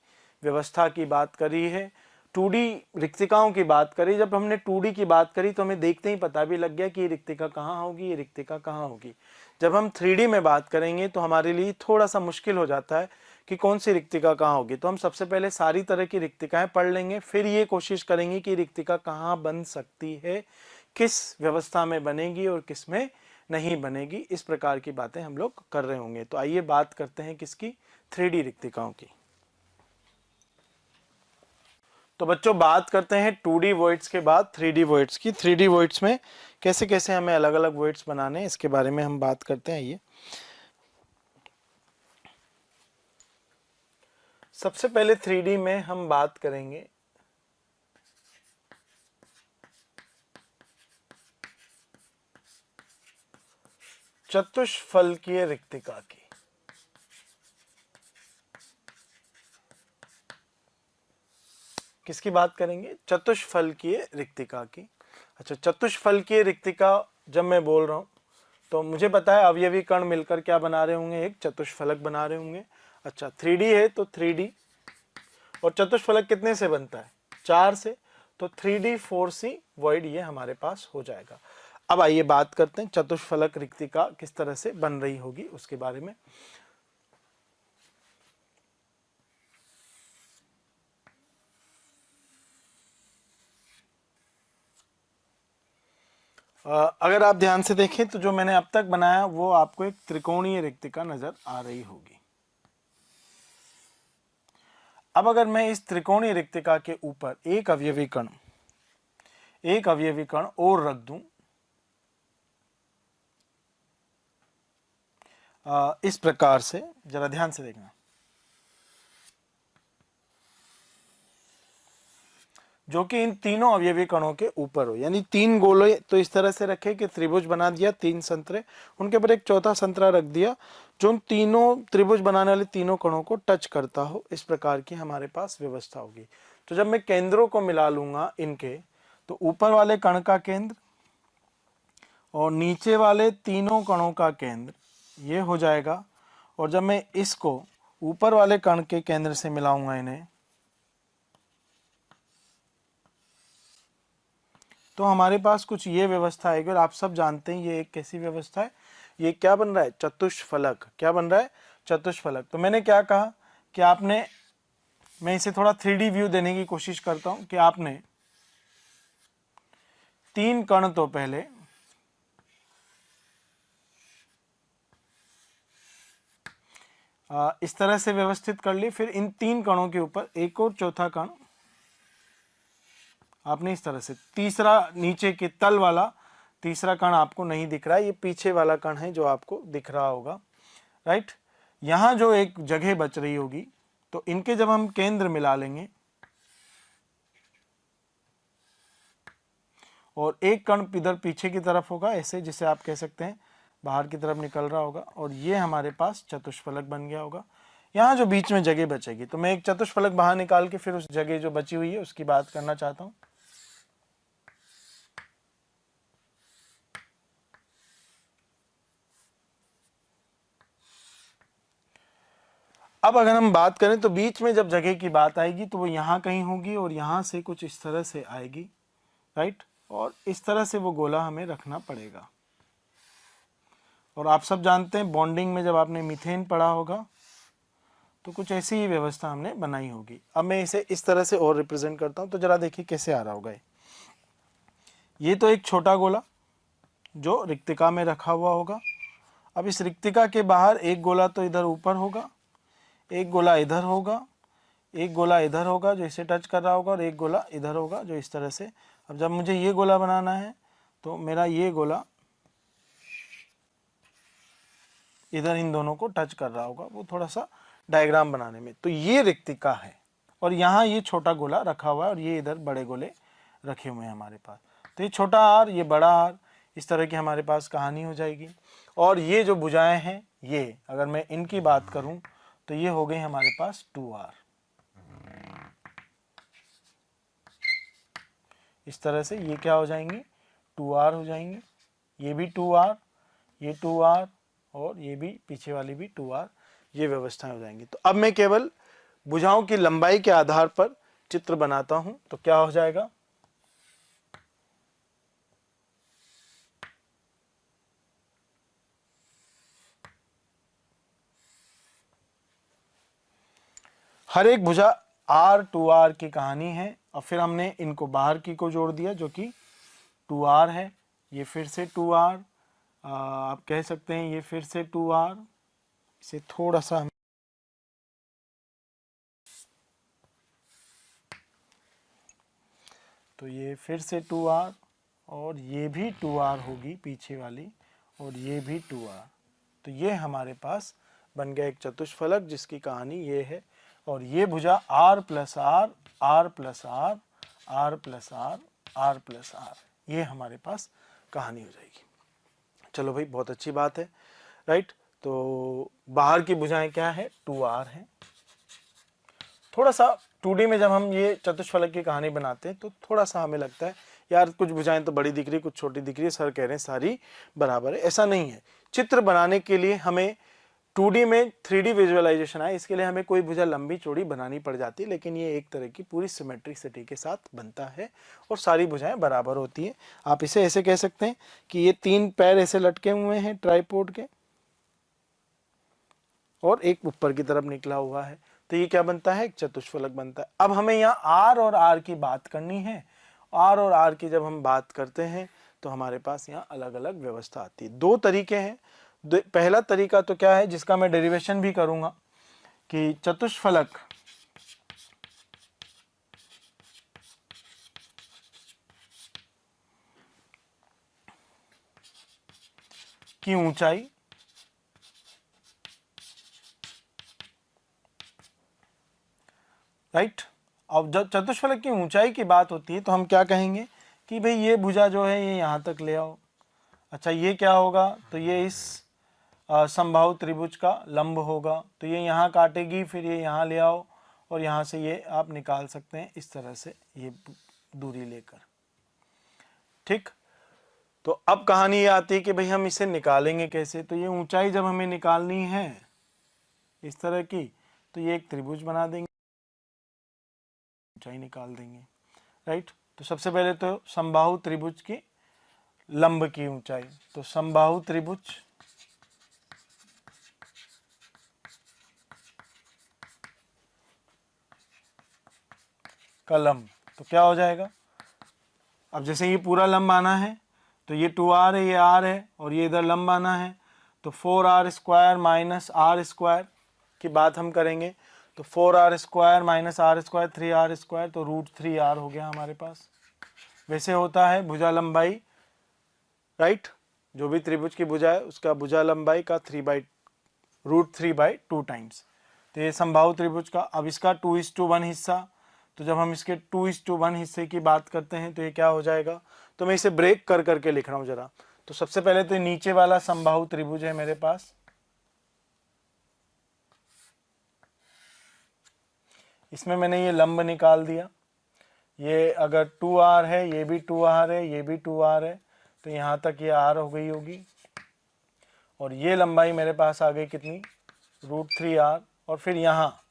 व्यवस्था की बात करी है, 2D रिक्तिकाओं की बात करी। जब हमने 2D की बात करी तो हमें देखते ही पता भी लग गया कि ये रिक्तिका कहाँ होगी, ये रिक्तिका कहाँ होगी। जब हम 3D में बात करेंगे तो हमारे लिए थोड़ा सा मुश्किल हो जाता है कि कौन सी रिक्तिका कहाँ होगी। तो हम सबसे पहले सारी तरह की रिक्तिकाएं पढ़ लेंगे, फिर ये कोशिश करेंगे कि रिक्तिका कहाँ बन सकती है, किस व्यवस्था में बनेगी और किस में नहीं बनेगी। इस प्रकार की बातें हम लोग कर रहे होंगे। तो आइए बात करते हैं किसकी, 3D रिक्तिकाओं की। तो बच्चों बात करते हैं 2D वॉइड्स के बाद 3D वॉइड्स की। 3D वॉइड्स में कैसे कैसे हमें अलग अलग वॉइड्स बनाने हैं, इसके बारे में हम बात करते हैं। आइए सबसे पहले 3D में हम बात करेंगे चतुष्फलकीय रिक्तिका की। किसकी बात करेंगे, चतुष्फलकीय रिक्तिका की। अच्छा, चतुष्फलकीय रिक्तिका जब मैं बोल रहा हूं तो मुझे पता है अवयवी कण मिलकर क्या बना रहे होंगे, एक चतुष्फलक बना रहे होंगे। अच्छा 3D है तो 3D, और चतुष्फलक कितने से बनता है, 4 से, तो 3D 4C वॉइड ये हमारे पास हो जाएगा। अब आइए बात करते हैं चतुष्फलक रिक्तिका किस तरह से बन रही होगी उसके बारे में। अगर आप ध्यान से देखें तो जो मैंने अब तक बनाया वो आपको एक त्रिकोणीय रिक्तिका नजर आ रही होगी। अब अगर मैं इस त्रिकोणीय रिक्तिका के ऊपर एक अवयवी कण और रख दूं, इस प्रकार से, जरा ध्यान से देखना, जो कि इन तीनों अवयवी कणों के ऊपर हो, यानी 3 गोले तो इस तरह से रखे कि त्रिभुज बना दिया, 3 संतरे, उनके ऊपर एक चौथा संतरा रख दिया जो उन तीनों त्रिभुज बनाने वाले तीनों कणों को टच करता हो। इस प्रकार की हमारे पास व्यवस्था होगी। तो जब मैं केंद्रों को मिला लूंगा इनके, तो ऊपर वाले कण का केंद्र और नीचे वाले तीनों कणों का केंद्र ये हो जाएगा। और जब मैं इसको ऊपर वाले कण के केंद्र से मिलाऊंगा इन्हें, तो हमारे पास कुछ ये व्यवस्था आएगी। और आप सब जानते हैं ये एक कैसी व्यवस्था है, ये क्या बन रहा है, चतुष्फलक। क्या बन रहा है, चतुष्फलक। तो मैंने क्या कहा कि आपने, मैं इसे थोड़ा 3D व्यू देने की कोशिश करता हूं कि आपने 3 कण तो पहले इस तरह से व्यवस्थित कर ली, फिर इन 3 कणों के ऊपर एक और चौथा कण आपने इस तरह से, तीसरा नीचे के तल वाला तीसरा कण आपको नहीं दिख रहा है, ये पीछे वाला कण है जो आपको दिख रहा होगा, राइट। यहां जो एक जगह बच रही होगी, तो इनके जब हम केंद्र मिला लेंगे और एक कण इधर पीछे की तरफ होगा ऐसे, जिसे आप कह सकते हैं बाहर की तरफ निकल रहा होगा, और ये हमारे पास चतुष्फलक बन गया होगा। यहाँ जो बीच में जगह बचेगी, तो मैं एक चतुष्फलक बाहर निकाल के फिर उस जगह जो बची हुई है उसकी बात करना चाहता हूं। अब अगर हम बात करें तो बीच में जब जगह की बात आएगी तो वो यहाँ कहीं होगी और यहाँ से कुछ इस तरह से आएगी, राइट। और इस तरह से वो गोला हमें रखना पड़ेगा। और आप सब जानते हैं बॉन्डिंग में जब आपने मीथेन पढ़ा होगा तो कुछ ऐसी ही व्यवस्था हमने बनाई होगी। अब मैं इसे इस तरह से और रिप्रेजेंट करता हूँ, तो जरा देखिए कैसे आ रहा होगा। ये तो एक छोटा गोला जो रिक्तिका में रखा हुआ होगा। अब इस रिक्तिका के बाहर एक गोला तो इधर ऊपर होगा, एक गोला इधर होगा, एक गोला इधर होगा जो इसे टच कर रहा होगा, और एक गोला इधर होगा जो इस तरह से। अब जब मुझे ये गोला बनाना है तो मेरा ये गोला इधर इन दोनों को टच कर रहा होगा, वो थोड़ा सा डायग्राम बनाने में। तो ये रिक्तिका है और यहाँ ये छोटा गोला रखा हुआ है और ये इधर बड़े गोले रखे हुए हैं हमारे पास। तो ये छोटा आर, ये बड़ा आर, इस तरह की हमारे पास कहानी हो जाएगी। और ये जो भुजाएं हैं, ये अगर मैं इनकी बात करूं तो ये हो गई हमारे पास 2r। इस तरह से ये क्या हो जाएंगी, 2r हो जाएंगी। ये भी 2r, ये 2r और ये भी पीछे वाली भी 2r, ये व्यवस्थाएं हो जाएंगी। तो अब मैं केवल भुजाओं की लंबाई के आधार पर चित्र बनाता हूं, तो क्या हो जाएगा, हर एक भुजा r 2r की कहानी है। और फिर हमने इनको बाहर की को जोड़ दिया जो कि 2r है। ये फिर से 2r, आप कह सकते हैं ये फिर से 2r, इसे थोड़ा सा तो ये फिर से 2r और ये भी 2r होगी पीछे वाली, और ये भी 2r। तो ये हमारे पास बन गया एक चतुष्फलक जिसकी कहानी ये है। और ये भुजा r plus R, R plus R, R plus R, R plus R, ये हमारे पास कहानी हो जाएगी। चलो भाई, बहुत अच्छी बात है, राइट। तो बाहर की भुजाएं क्या है, 2r है। थोड़ा सा 2D में जब हम ये चतुष्फलक की कहानी बनाते हैं तो थोड़ा सा हमें लगता है यार कुछ भुजाएं तो बड़ी दिख रही, कुछ छोटी दिख रही है, सर कह रहे हैं सारी बराबर है। ऐसा नहीं है। चित्र बनाने के लिए हमें 2D में 3D विजुअलाइजेशन आए, इसके लिए हमें कोई भुजा लंबी चौड़ी बनानी पड़ जाती है, लेकिन ये एक तरह की पूरी सिमेट्रिसिटी के साथ बनता है और सारी भुजाएं बराबर होती हैं। आप इसे ऐसे कह सकते हैं कि ये 3 पैर ऐसे लटके हुए हैं ट्राइपॉड के और एक ऊपर की तरफ निकला हुआ है, तो ये क्या बनता है, एक चतुष्फलक बनता है। अब हमें यहाँ आर और आर की बात करनी है। आर और आर की जब हम बात करते हैं तो हमारे पास यहाँ अलग अलग व्यवस्था आती है। 2 तरीके हैं। पहला तरीका तो क्या है, जिसका मैं डेरिवेशन भी करूंगा, कि चतुष्फलक की ऊंचाई राइट। अब जब चतुष्फलक की ऊंचाई की बात होती है तो हम क्या कहेंगे कि भाई ये भुजा जो है ये यहाँ तक ले आओ। अच्छा, ये क्या होगा, तो ये इस समबाहु त्रिभुज का लंब होगा, तो ये यहाँ काटेगी, फिर ये यहाँ ले आओ और यहाँ से ये आप निकाल सकते हैं इस तरह से ये दूरी लेकर। ठीक, तो अब कहानी ये आती है कि भाई हम इसे निकालेंगे कैसे। तो ये ऊंचाई जब हमें निकालनी है इस तरह की, तो ये एक त्रिभुज बना देंगे, ऊंचाई निकाल देंगे, राइट। तो सबसे पहले तो समबाहु त्रिभुज की लंब की ऊंचाई, तो समबाहु त्रिभुज का लंब, तो क्या हो जाएगा, अब जैसे ये पूरा लंब आना है तो ये 2r है, ये r है और ये इधर लंब आना है, तो 4r square minus r square की बात हम करेंगे। तो 4r square minus r square 3r square, तो √3r हो गया हमारे पास। वैसे होता है भुजा लंबाई, राइट, जो भी त्रिभुज की भुजा है उसका भुजा लंबाई का √3/2 टाइम्स। तो ये समबाहु त्रिभुज का, अब इसका 2:1 हिस्सा, तो जब हम इसके 2:1 हिस्से की बात करते हैं तो ये क्या हो जाएगा, तो मैं इसे ब्रेक कर करके लिख रहा हूं जरा। तो सबसे पहले तो नीचे वाला समबाहु त्रिभुज है मेरे पास, इसमें मैंने ये लंब निकाल दिया। ये अगर 2r है, ये भी 2r है, ये भी 2r है, तो यहाँ तक ये r हो गई होगी। और ये लंबाई मेरे पास आ गई कितनी, √3r। और फिर यहाँ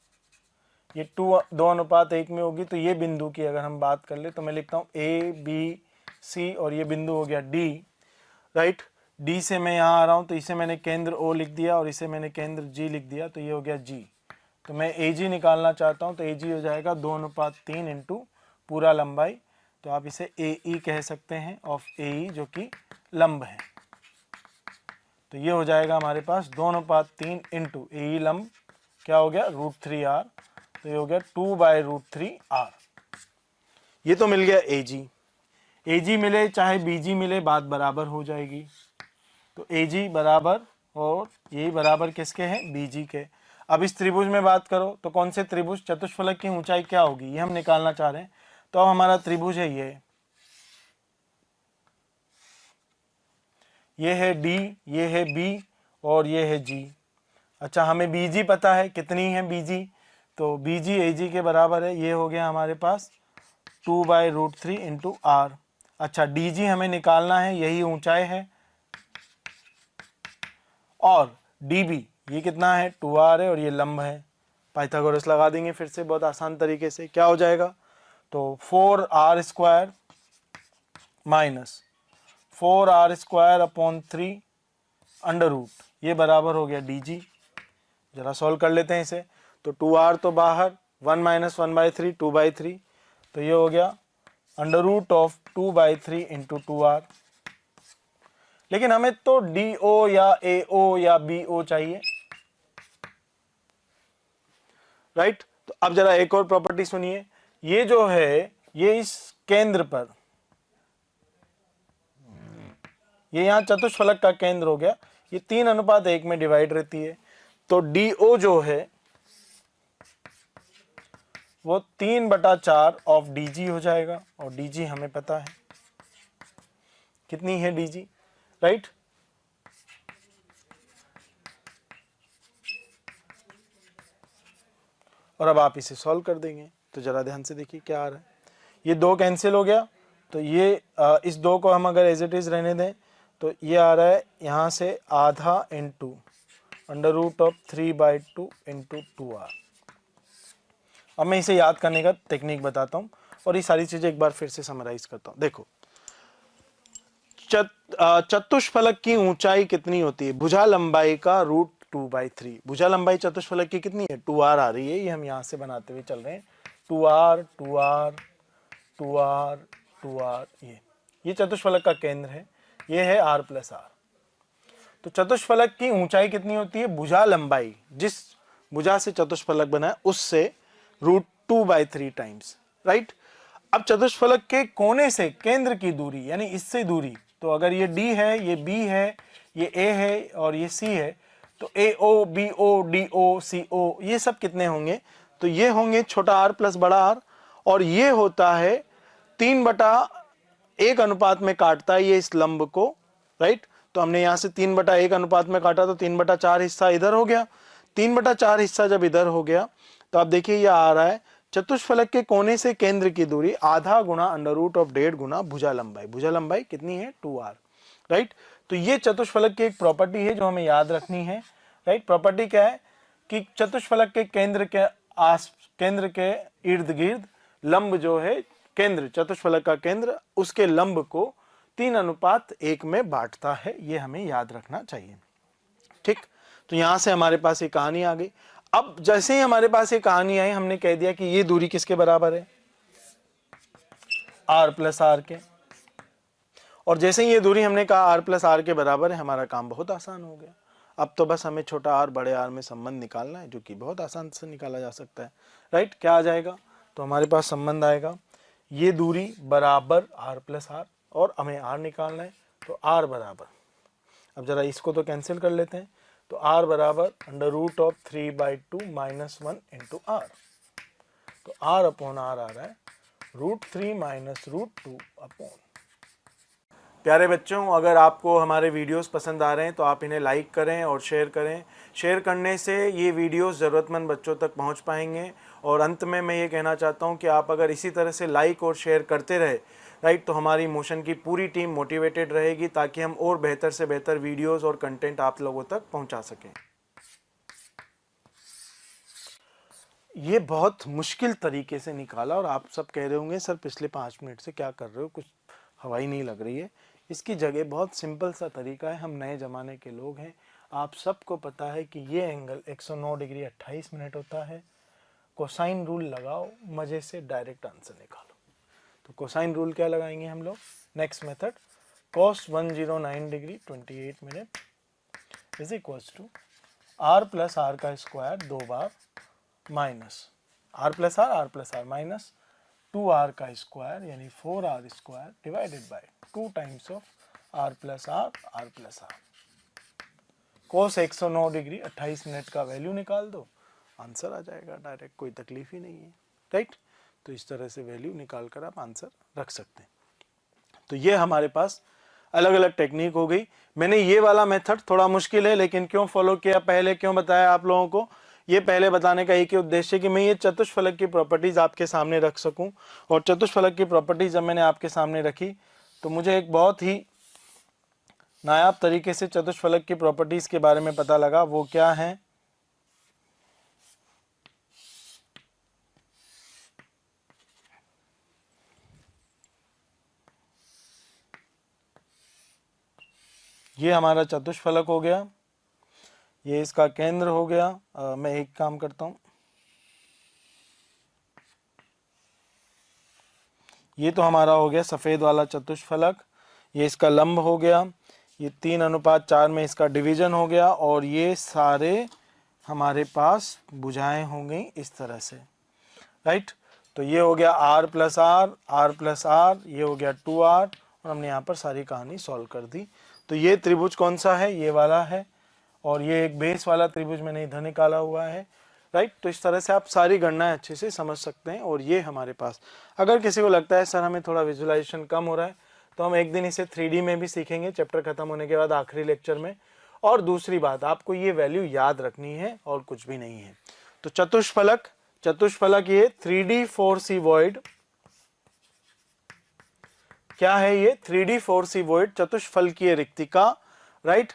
ये 2:1 में होगी, तो ये बिंदु की अगर हम बात कर ले तो मैं लिखता हूँ ABC और ये बिंदु हो गया D, राइट। D से मैं यहाँ आ रहा हूँ तो इसे मैंने केंद्र O लिख दिया और इसे मैंने केंद्र G लिख दिया, तो ये हो गया G। तो मैं AG निकालना चाहता हूँ तो AG हो जाएगा 2:3 इंटू पूरा लंबाई, तो आप इसे AE कह सकते हैं ऑफ AE जो कि लंब है। तो ये हो जाएगा हमारे पास 2:3 इंटू AE लंब, क्या हो गया, √3r, तो ये हो गया 2/√3r। ये तो मिल गया AG। AG मिले चाहे BG मिले, बात बराबर हो जाएगी। तो AG बराबर, और यही बराबर किसके हैं, BG के। अब इस त्रिभुज में बात करो तो कौन से त्रिभुज, चतुष्फलक की ऊंचाई क्या होगी ये हम निकालना चाह रहे हैं। तो अब हमारा त्रिभुज है ये है डी, ये है बी और ये है जी। अच्छा, हमें बी जी पता है, कितनी है बी जी, तो बी जी ए जी के बराबर है, ये हो गया हमारे पास 2/√3 इंटू आर। अच्छा, डी जी हमें निकालना है, यही ऊंचाई है, और डी बी ये कितना है 2r है, और ये लंब है। पाइथागोरस लगा देंगे फिर से बहुत आसान तरीके से, क्या हो जाएगा, तो 4r² minus 4r² upon 3 under root, ये बराबर हो गया डी जी। जरा सॉल्व कर लेते हैं इसे, तो 2r तो बाहर, 1 माइनस 1/3 2/3, तो ये हो गया under root of 2/3 into 2r। लेकिन हमें तो डी ओ या ए ओ या बी ओ चाहिए, राइट। तो अब जरा एक और प्रॉपर्टी सुनिए, ये जो है ये इस केंद्र पर, ये यहाँ चतुष्फलक का केंद्र हो गया, ये 3:1 में डिवाइड रहती है, तो डी ओ जो है वो 3/4 ऑफ डी जी हो जाएगा, और डी जी हमें पता है कितनी है डी जी, राइट। और अब आप इसे सॉल्व कर देंगे, तो जरा ध्यान से देखिए क्या आ रहा है, ये 2 कैंसिल हो गया, तो ये इस 2 को हम अगर एज इट इज रहने दें, तो ये आ रहा है यहाँ से आधा into under root of 3/2 into 2r। अब मैं इसे याद करने का टेक्निक बताता हूँ, और ये सारी चीजें एक बार फिर से समराइज करता हूँ। देखो, चतुष्फलक की ऊंचाई कितनी होती है, भुजा लंबाई का रूट 2/3। भुजा लंबाई चतुष्फलक की कितनी है, 2r आ रही है, ये हम यहाँ से बनाते हुए चल रहे हैं, 2r 2r 2r 2r, ये चतुष्फलक का केंद्र है, ये है r प्लस r। तो चतुष्फलक की ऊंचाई कितनी होती है, भुजा लंबाई, जिस भुजा से चतुष्फलक बना है उससे रूट 2/3 टाइम्स, राइट। अब चतुष्फलक के कोने से केंद्र की दूरी, यानी इससे दूरी, तो अगर ये d है, ये b है, ये a है और ये c है, तो AO BO DO CO ये सब कितने होंगे, तो ये होंगे छोटा r प्लस बड़ा r, और ये होता है 3/1 अनुपात में काटता है ये इस लंब को, राइट। तो हमने यहाँ से 3/1 अनुपात में काटा, तो 3/4 हिस्सा इधर हो गया, 3/4 हिस्सा जब इधर हो गया, तो आप देखिए ये आ रहा है चतुष्फलक के कोने से केंद्र की दूरी आधा गुना अंडर रूट ऑफ 1.5 गुना भुजा लंबाई। भुजा लंबाई कितनी है 2r, राइट। तो ये चतुष्फलक की एक प्रॉपर्टी है जो हमें याद रखनी है, राइट। प्रॉपर्टी क्या है कि चतुष्फलक के केंद्र के इर्द गिर्द लंब जो है केंद्र, चतुष्फलक का केंद्र, उसके लंब को 3:1 में बांटता है, ये हमें याद रखना चाहिए, ठीक। तो यहां से हमारे पास एक कहानी आ गई। अब जैसे ही हमारे पास एक कहानी आई, हमने कह दिया कि ये दूरी किसके बराबर है, r प्लस r के, और जैसे ही ये दूरी हमने कहा r प्लस r के बराबर है, हमारा काम बहुत आसान हो गया। अब तो बस हमें छोटा r बड़े r में संबंध निकालना है, जो कि बहुत आसान से निकाला जा सकता है, राइट। क्या आ जाएगा, तो हमारे पास संबंध आएगा ये दूरी बराबर r प्लस r, और हमें r निकालना है, तो r बराबर, अब जरा इसको तो कैंसिल कर लेते हैं, तो r बराबर under root of 3/2 minus 1 into r, तो r अपॉन r आ रहा है √3 माइनस √2 अपॉन। प्यारे बच्चों, अगर आपको हमारे वीडियोस पसंद आ रहे हैं तो आप इन्हें लाइक करें और शेयर करें। शेयर करने से ये वीडियोस ज़रूरतमंद बच्चों तक पहुंच पाएंगे। और अंत में मैं ये कहना चाहता हूं कि आप अगर इसी तरह से लाइक और शेयर करते रहे, राइट, तो हमारी मोशन की पूरी टीम मोटिवेटेड रहेगी, ताकि हम और बेहतर से बेहतर वीडियोस और कंटेंट आप लोगों तक पहुंचा सकें। ये बहुत मुश्किल तरीके से निकाला, और आप सब कह रहे होंगे सर पिछले 5 मिनट से क्या कर रहे हो, कुछ हवाई नहीं लग रही है। इसकी जगह बहुत सिंपल सा तरीका है, हम नए ज़माने के लोग हैं, आप सबको पता है कि ये एंगल 109 डिग्री 28 मिनट होता है। कोसाइन रूल लगाओ, मज़े से डायरेक्ट आंसर निकालो। तो कोसाइन रूल क्या लगाएंगे हम लोग, next method, cos 109 degree 28 minute is equals to r plus r का स्क्वायर 2 बार minus r plus r minus 2r का स्क्वायर यानी 4r square divided by 2 times of r plus r। Cos 109 degree 28 minute का वैल्यू निकाल दो, आंसर आ जाएगा डायरेक्ट, कोई तकलीफ ही नहीं है, राइट। तो इस तरह से वैल्यू निकाल कर आप आंसर रख सकते हैं। तो ये हमारे पास अलग अलग टेक्निक हो गई। मैंने ये वाला मेथड थोड़ा मुश्किल है, लेकिन क्यों फॉलो किया, पहले क्यों बताया आप लोगों को, ये पहले बताने का एक ही उद्देश्य कि मैं ये चतुष्फलक की प्रॉपर्टीज आपके सामने रख सकूं। और चतुष्फलक की प्रॉपर्टीज जब मैंने आपके सामने रखी तो मुझे एक बहुत ही नायाब तरीके से चतुष्फलक की प्रॉपर्टीज के बारे में पता लगा। वो क्या है, ये हमारा चतुष्फलक हो गया, ये इसका केंद्र हो गया। मैं एक काम करता हूं, ये तो हमारा हो गया सफेद वाला चतुष्फलक, ये इसका लंब हो गया, ये 3:4 में इसका डिवीजन हो गया, और ये सारे हमारे पास भुजाएं होंगी इस तरह से, राइट। तो ये हो गया r plus R plus R, ये हो गया 2r, और हमने यहाँ पर सारी कहानी सॉल्व कर दी। तो ये त्रिभुज कौन सा है, ये वाला है, और ये एक बेस वाला त्रिभुज मैंने इधर निकाला हुआ है, राइट। तो इस तरह से आप सारी गणनाएं अच्छे से समझ सकते हैं। और ये हमारे पास, अगर किसी को लगता है सर हमें थोड़ा विजुअलाइजेशन कम हो रहा है, तो हम एक दिन इसे 3D में भी सीखेंगे चैप्टर खत्म होने के बाद आखिरी लेक्चर में। और दूसरी बात, आपको ये वैल्यू याद रखनी है और कुछ भी नहीं है। तो चतुष्फलक, ये 3D 4C वॉइड, क्या है ये 3D 4C void चतुष्फलकीय रिक्तिका, right.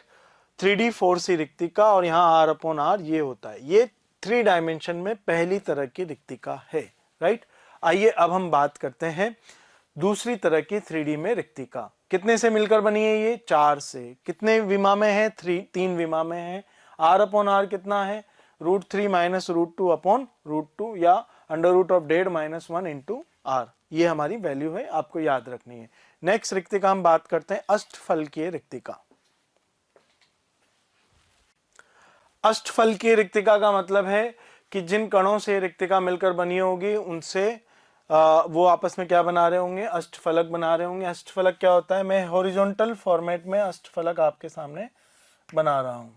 3D 4C रिक्तिका, और यहाँ r/r ये होता है, ये 3 डायमेंशन में पहली तरह की रिक्तिका है, राइट। आइए अब हम बात करते हैं दूसरी तरह की 3D में रिक्तिका। कितने से मिलकर बनी है ये, 4 से। कितने विमा में है, 3 विमा में है। r/r कितना है, √3 माइनस √2/√2, या √1/1 -1 × r, ये हमारी वैल्यू है, आपको याद रखनी है। नेक्स्ट रिक्तिका हम बात करते हैं अष्टफलकीय रिक्तिका। अष्टफलकीय रिक्तिका का मतलब है कि जिन कणों से रिक्तिका मिलकर बनी होगी उनसे वो आपस में क्या बना रहे होंगे, अष्टफलक बना रहे होंगे। अष्टफलक क्या होता है, मैं हॉरिजॉन्टल फॉर्मेट में अष्टफलक आपके सामने बना रहा हूं।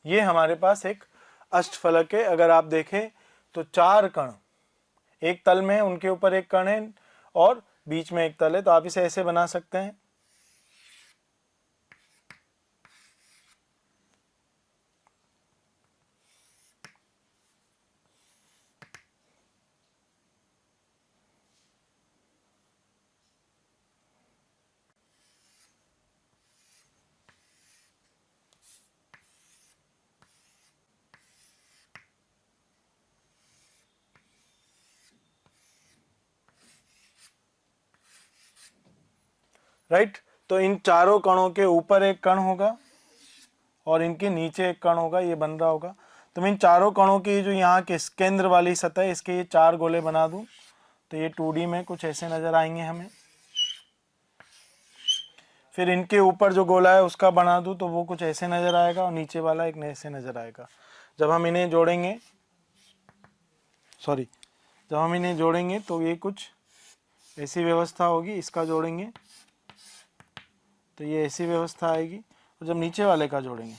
ये हमारे पास एक अष्टफलक है। अगर आप देखें तो 4 कण एक तल में है, उनके ऊपर एक कण है और बीच में एक तल है, तो आप इसे ऐसे बना सकते हैं। राइट, तो इन चारों कणों के ऊपर एक कण होगा और इनके नीचे एक कण होगा, ये बन रहा होगा। तो मैं इन चारों कणों की जो यहाँ के केंद्र वाली सतह है, इसके ये 4 गोले बना दूं, तो ये 2D में कुछ ऐसे नजर आएंगे हमें। फिर इनके ऊपर जो गोला है उसका बना दूं तो वो कुछ ऐसे नजर आएगा, और नीचे वाला एक ऐसे नजर आएगा। जब हम इन्हें जोड़ेंगे, तो ये कुछ ऐसी व्यवस्था होगी। इसका जोड़ेंगे तो ये ऐसी व्यवस्था आएगी, और जब नीचे वाले का जोड़ेंगे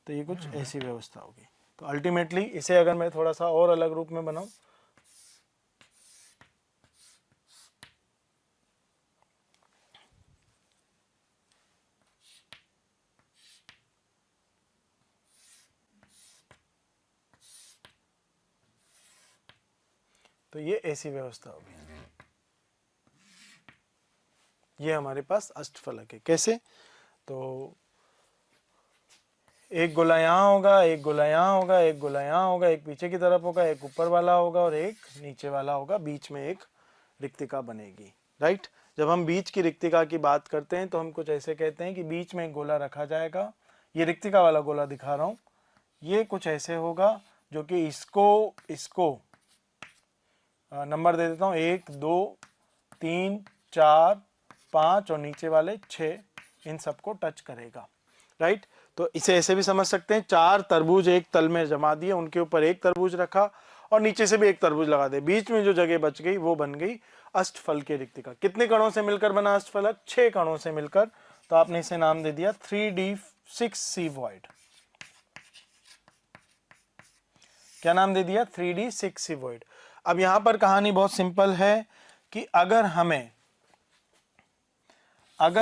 तो ये कुछ ऐसी व्यवस्था होगी। तो अल्टीमेटली इसे अगर मैं थोड़ा सा और अलग रूप में बनाऊं, तो ये ऐसी व्यवस्था होगी। ये हमारे पास अष्टफलक है। कैसे, तो एक गोला यहाँ होगा, एक गोला यहाँ होगा, एक गोला यहाँ होगा, एक पीछे की तरफ होगा, एक ऊपर वाला होगा और एक नीचे वाला होगा, बीच में एक रिक्तिका बनेगी, राइट। जब हम बीच की रिक्तिका की बात करते हैं तो हम कुछ ऐसे कहते हैं कि बीच में एक गोला रखा जाएगा। ये रिक्तिका वाला गोला दिखा रहा हूं, ये कुछ ऐसे होगा जो कि इसको नंबर दे देता हूं, 1 2 3 4 5 और नीचे वाले 6, इन सबको टच करेगा, राइट। तो इसे ऐसे भी समझ सकते हैं, 4 तरबूज एक तल में जमा दिए, उनके ऊपर एक तरबूज रखा और नीचे से भी एक तरबूज लगा दे, बीच में जो जगह बच गई वो बन गई अष्टफल की रिक्तिका। कितने कणों से मिलकर बना अष्टफलक, 6 कणों से मिलकर तो आपने इसे नाम दे दिया 3d6c वॉइड। क्या नाम दे दिया? 3d6c void. अब यहां पर कहानी बहुत सिंपल है कि अगर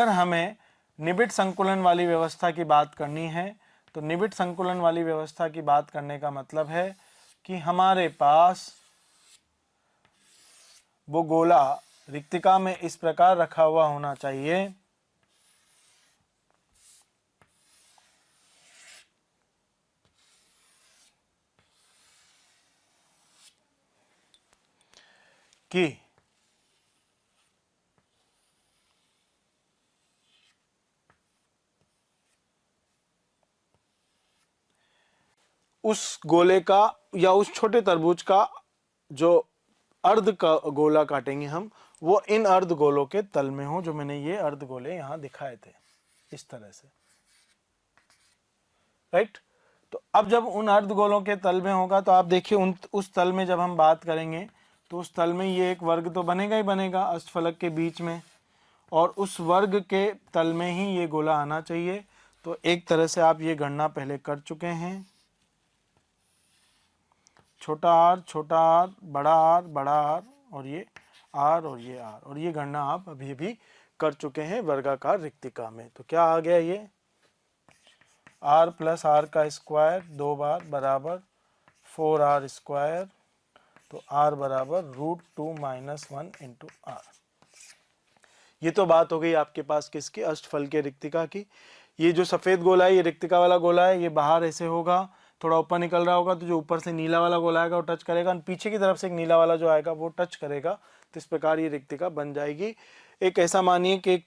हमें निबिड़ संकुलन वाली व्यवस्था की बात करनी है तो निबिड़ संकुलन वाली व्यवस्था की बात करने का मतलब है कि हमारे पास वो गोला रिक्तिका में इस प्रकार रखा हुआ होना चाहिए कि उस गोले का या उस छोटे तरबूज का जो अर्ध का गोला काटेंगे हम, वो इन अर्ध गोलों के तल में हो, जो मैंने ये अर्ध गोले यहां दिखाए थे इस तरह से, राइट। तो अब जब उन अर्ध गोलों के तल में होगा तो आप देखिए उस तल में जब हम बात करेंगे तो उस तल में ये एक वर्ग तो बनेगा ही बनेगा अष्टफलक के बीच में, और उस वर्ग के तल में ही ये गोला आना चाहिए। तो एक तरह से आप ये गणना पहले कर चुके हैं, छोटा आर, बड़ा आर, और ये आर और ये आर, और ये गणना आप अभी भी कर चुके हैं वर्गाकार रिक्तिका में। तो क्या आ गया? ये आर प्लस आर का स्क्वायर 2 बार बराबर 4r स्क्वायर, तो r बराबर √2 - 1 इंटू आर। ये तो बात हो गई आपके पास किसकी? अष्टफल के रिक्तिका की। ये जो सफेद गोला है ये रिक्तिका वाला गोला है, ये बाहर ऐसे होगा, थोड़ा ऊपर निकल रहा होगा, तो जो ऊपर से नीला वाला गोला आएगा वो टच करेगा, और पीछे की तरफ से एक नीला वाला जो आएगा वो टच करेगा। तो इस प्रकार ये रिक्तिका बन जाएगी। एक ऐसा मानिए कि एक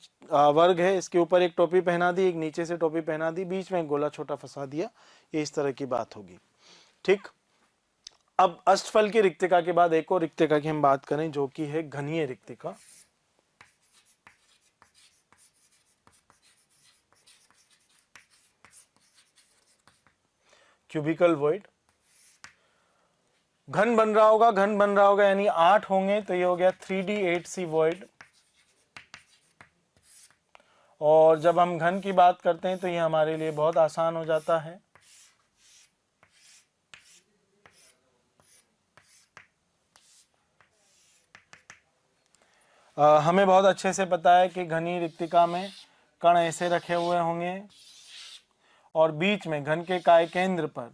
वर्ग है, इसके ऊपर एक टोपी पहना दी, एक नीचे से टोपी पहना दी, बीच में एक गोला छोटा फंसा दिया, ये इस तरह की बात होगी, ठीक। अब अष्टफल की रिक्तिका के बाद एक और रिक्तिका की हम बात करें जो कि है घनीय रिक्तिका। Cubicle void. घन बन रहा होगा यानी 8 होंगे, तो ये हो गया 3d8c वॉइड। और जब हम घन की बात करते हैं तो ये हमारे लिए बहुत आसान हो जाता है। हमें बहुत अच्छे से पता है कि घनी रिक्तिका में कण ऐसे रखे हुए होंगे और बीच में घन के काय केंद्र पर,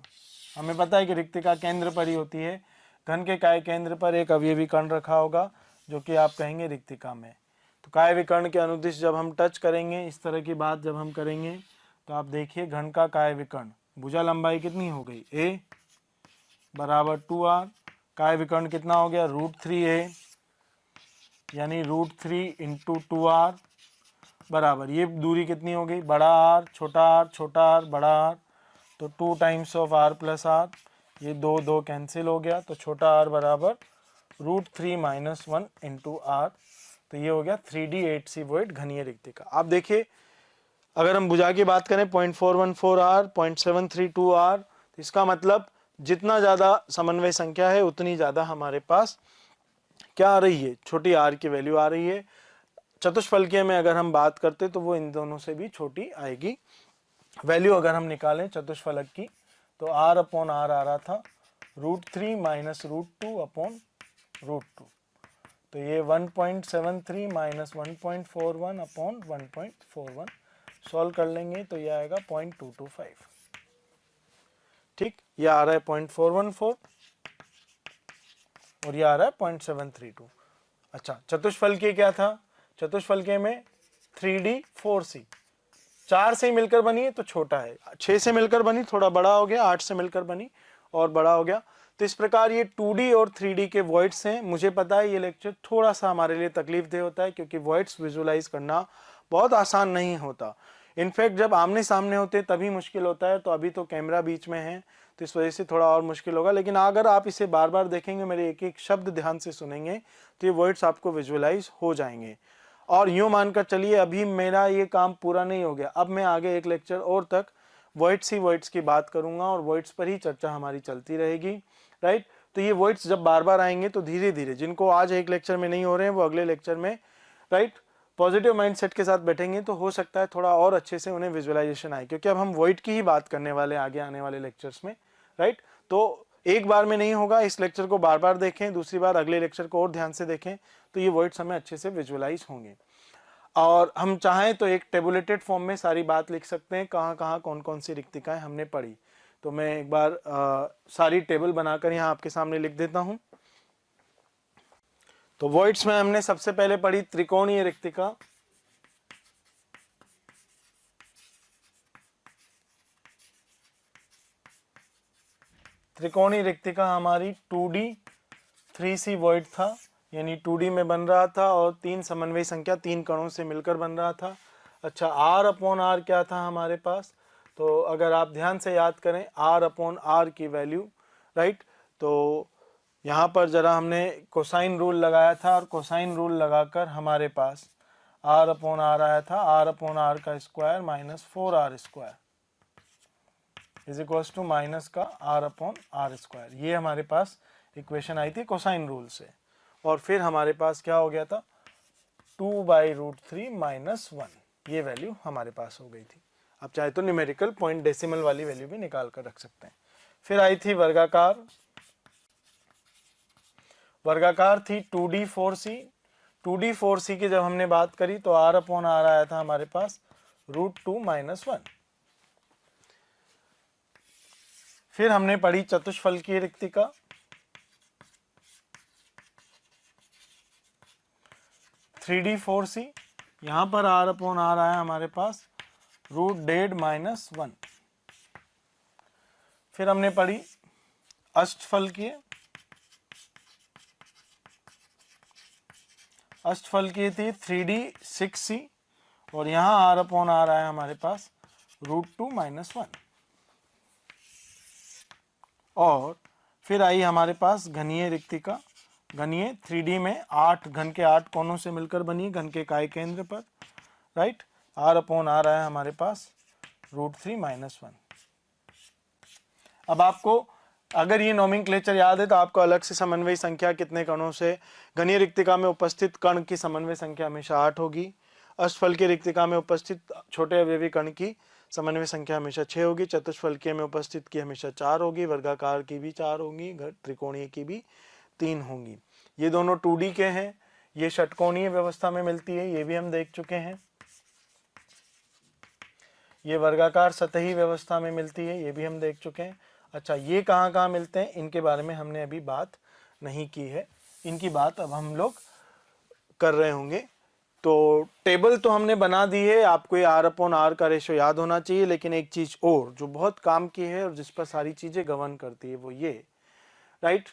हमें पता है कि रिक्तिका केंद्र पर ही होती है, घन के काय केंद्र पर एक अवयवी कण रखा होगा जो कि आप कहेंगे रिक्तिका में। तो काय विकर्ण के अनुदिश जब हम टच करेंगे, इस तरह की बात जब हम करेंगे, तो आप देखिए घन का काय विकर्ण, भुजा लंबाई कितनी हो गई? a बराबर 2r, काय विकर्ण कितना हो गया? √3a, यानी √3 इंटू 2r बराबर, ये दूरी कितनी हो गई? बड़ा आर, छोटा आर, बड़ा आर, तो 2 times of r plus R, ये 2 कैंसिल हो गया, तो छोटा आर बराबर √3 - 1 इंटू आर। तो ये हो गया 3d8c वॉइड घनीय रिक्तिका। आप देखिए अगर हम भुजा की बात करें 0.414r, 0.732r, तो इसका मतलब जितना ज़्यादा समन्वय संख्या है उतनी ज़्यादा हमारे पास क्या आ रही है? छोटी आर की वैल्यू आ रही है। चतुष्फलकीय में अगर हम बात करते तो वो इन दोनों से भी छोटी आएगी वैल्यू। अगर हम निकालें चतुष्फलक की तो r/r आ रहा था √3 - √2/√2, तो ये 1.73 - 1.41/1.41 सॉल्व कर लेंगे तो ये आएगा 0.225, ठीक। ये आ रहा है 0.414 और ये आ रहा है 0.732। अच्छा, चतुष्फलकीय क्या था? चतुष्फलकीय में 3d4c, 4 से मिलकर बनी है तो छोटा है, 6 से मिलकर बनी थोड़ा बड़ा हो गया, 8 से मिलकर बनी और बड़ा हो गया। तो इस प्रकार ये 2D और 3D के वॉइड्स हैं। मुझे पता है ये लेक्चर थोड़ा सा हमारे लिए तकलीफदेह होता है क्योंकि वॉइड्स विजुलाइज करना बहुत आसान नहीं होता। इनफैक्ट जब आमने सामने होते तभी मुश्किल होता है, तो अभी तो कैमरा बीच में है तो इस वजह से थोड़ा और मुश्किल होगा, लेकिन अगर आप इसे बार बार देखेंगे, मेरे एक एक शब्द ध्यान से सुनेंगे तो ये वर्ड्स आपको विजुअलाइज हो जाएंगे। और यूँ मानकर चलिए अभी मेरा ये काम पूरा नहीं हो गया, अब मैं आगे एक लेक्चर और तक वर्ड्स की बात करूंगा और वर्ड्स पर ही चर्चा हमारी चलती रहेगी, राइट। तो ये वर्ड्स जब बार बार आएंगे तो धीरे धीरे, जिनको आज एक लेक्चर में नहीं हो रहे हैं वो अगले लेक्चर में, राइट, पॉजिटिव माइंडसेट के साथ बैठेंगे तो हो सकता है थोड़ा और अच्छे से उन्हें विजुअलाइजेशन आए, क्योंकि अब हम वॉइड की ही बात करने वाले आगे आने वाले लेक्चर्स में, राइट। तो एक बार में नहीं होगा, इस लेक्चर को बार बार देखें, दूसरी बार अगले लेक्चर को और ध्यान से देखें, तो ये वर्ड्स हमें अच्छे से विजुअलाइज होंगे। और हम चाहें तो एक टेबुलेटेड फॉर्म में सारी बात लिख सकते हैं, कहाँ कहाँ कौन कौन सी रिक्तिकाएं हमने पढ़ी। तो मैं एक बार सारी टेबल बनाकर यहाँ आपके सामने लिख देता हूँ। तो वॉइड्स में हमने सबसे पहले पढ़ी त्रिकोणीय रिक्तिका, त्रिकोणीय रिक्तिका हमारी 2D 3C वॉइड था, यानी 2D में बन रहा था और 3 समन्वय संख्या 3 कणों से मिलकर बन रहा था। अच्छा, R/R क्या था हमारे पास, तो अगर आप ध्यान से याद करें R/R की वैल्यू, राइट, तो यहाँ पर जरा हमने कोसाइन रूल लगाया था और कोसाइन रूल लगाकर हमारे पास R/R आया था, R/R का square minus 4R square is equals to minus का R/R स्क्वायर। ये हमारे पास इक्वेशन आई थी कोसाइन रूल से। और फिर हमारे पास क्या हो गया था, 2/√3 माइनस 1, ये वैल्यू हमारे पास हो गई थी। आप चाहे तो न्यूमेरिकल पॉइंट डेसिमल वाली वैल्यू भी निकाल कर रख सकते हैं। फिर आई थी वर्गाकार, वर्गाकार थी 2D 4C की जब हमने बात करी तो R/R आया था हमारे पास √2 माइनस 1। फिर हमने पढ़ी चतुष्फलकीय रिक्तिका, थ्री 4C, यहां पर R/R आया हमारे पास √1.5 माइनस 1। फिर हमने पढ़ी अष्टफलकीय, अष्टफलकीय थी 3D 6C और यहाँ R/R आया हमारे पास √2 माइनस 1। और फिर आई हमारे पास घनीय रिक्तिका, घनीय 3D में 8 घन के 8 कोनों से मिलकर बनी, घन के इकाई केंद्र पर, राइट, R/R आया हमारे पास √3 माइनस 1। अब आपको अगर ये नोमेनक्लेचर याद है तो आपको अलग से समन्वय संख्या कितने कणों से, घनीय रिक्तिका में उपस्थित कण की समन्वय संख्या हमेशा 8 होगी, अष्टफलकीय रिक्तिका में उपस्थित छोटे अवयवी कण की समन्वय संख्या हमेशा 6 होगी, चतुष्फलकीय में उपस्थित की हमेशा 4 होगी, वर्गाकार की भी 4 होंगी, त्रिकोणीय की भी 3 होंगी। ये दोनों 2D के हैं, ये षटकोणीय व्यवस्था में मिलती है, ये भी हम देख चुके हैं। ये वर्गाकार सतही व्यवस्था में मिलती है, ये भी हम देख चुके हैं। अच्छा, ये कहाँ कहाँ मिलते हैं इनके बारे में हमने अभी बात नहीं की है, इनकी बात अब हम लोग कर रहे होंगे। तो टेबल तो हमने बना दी है, आपको ये R/R का रेशो याद होना चाहिए, लेकिन एक चीज और जो बहुत काम की है और जिस पर सारी चीजें गवर्न करती है वो ये, राइट,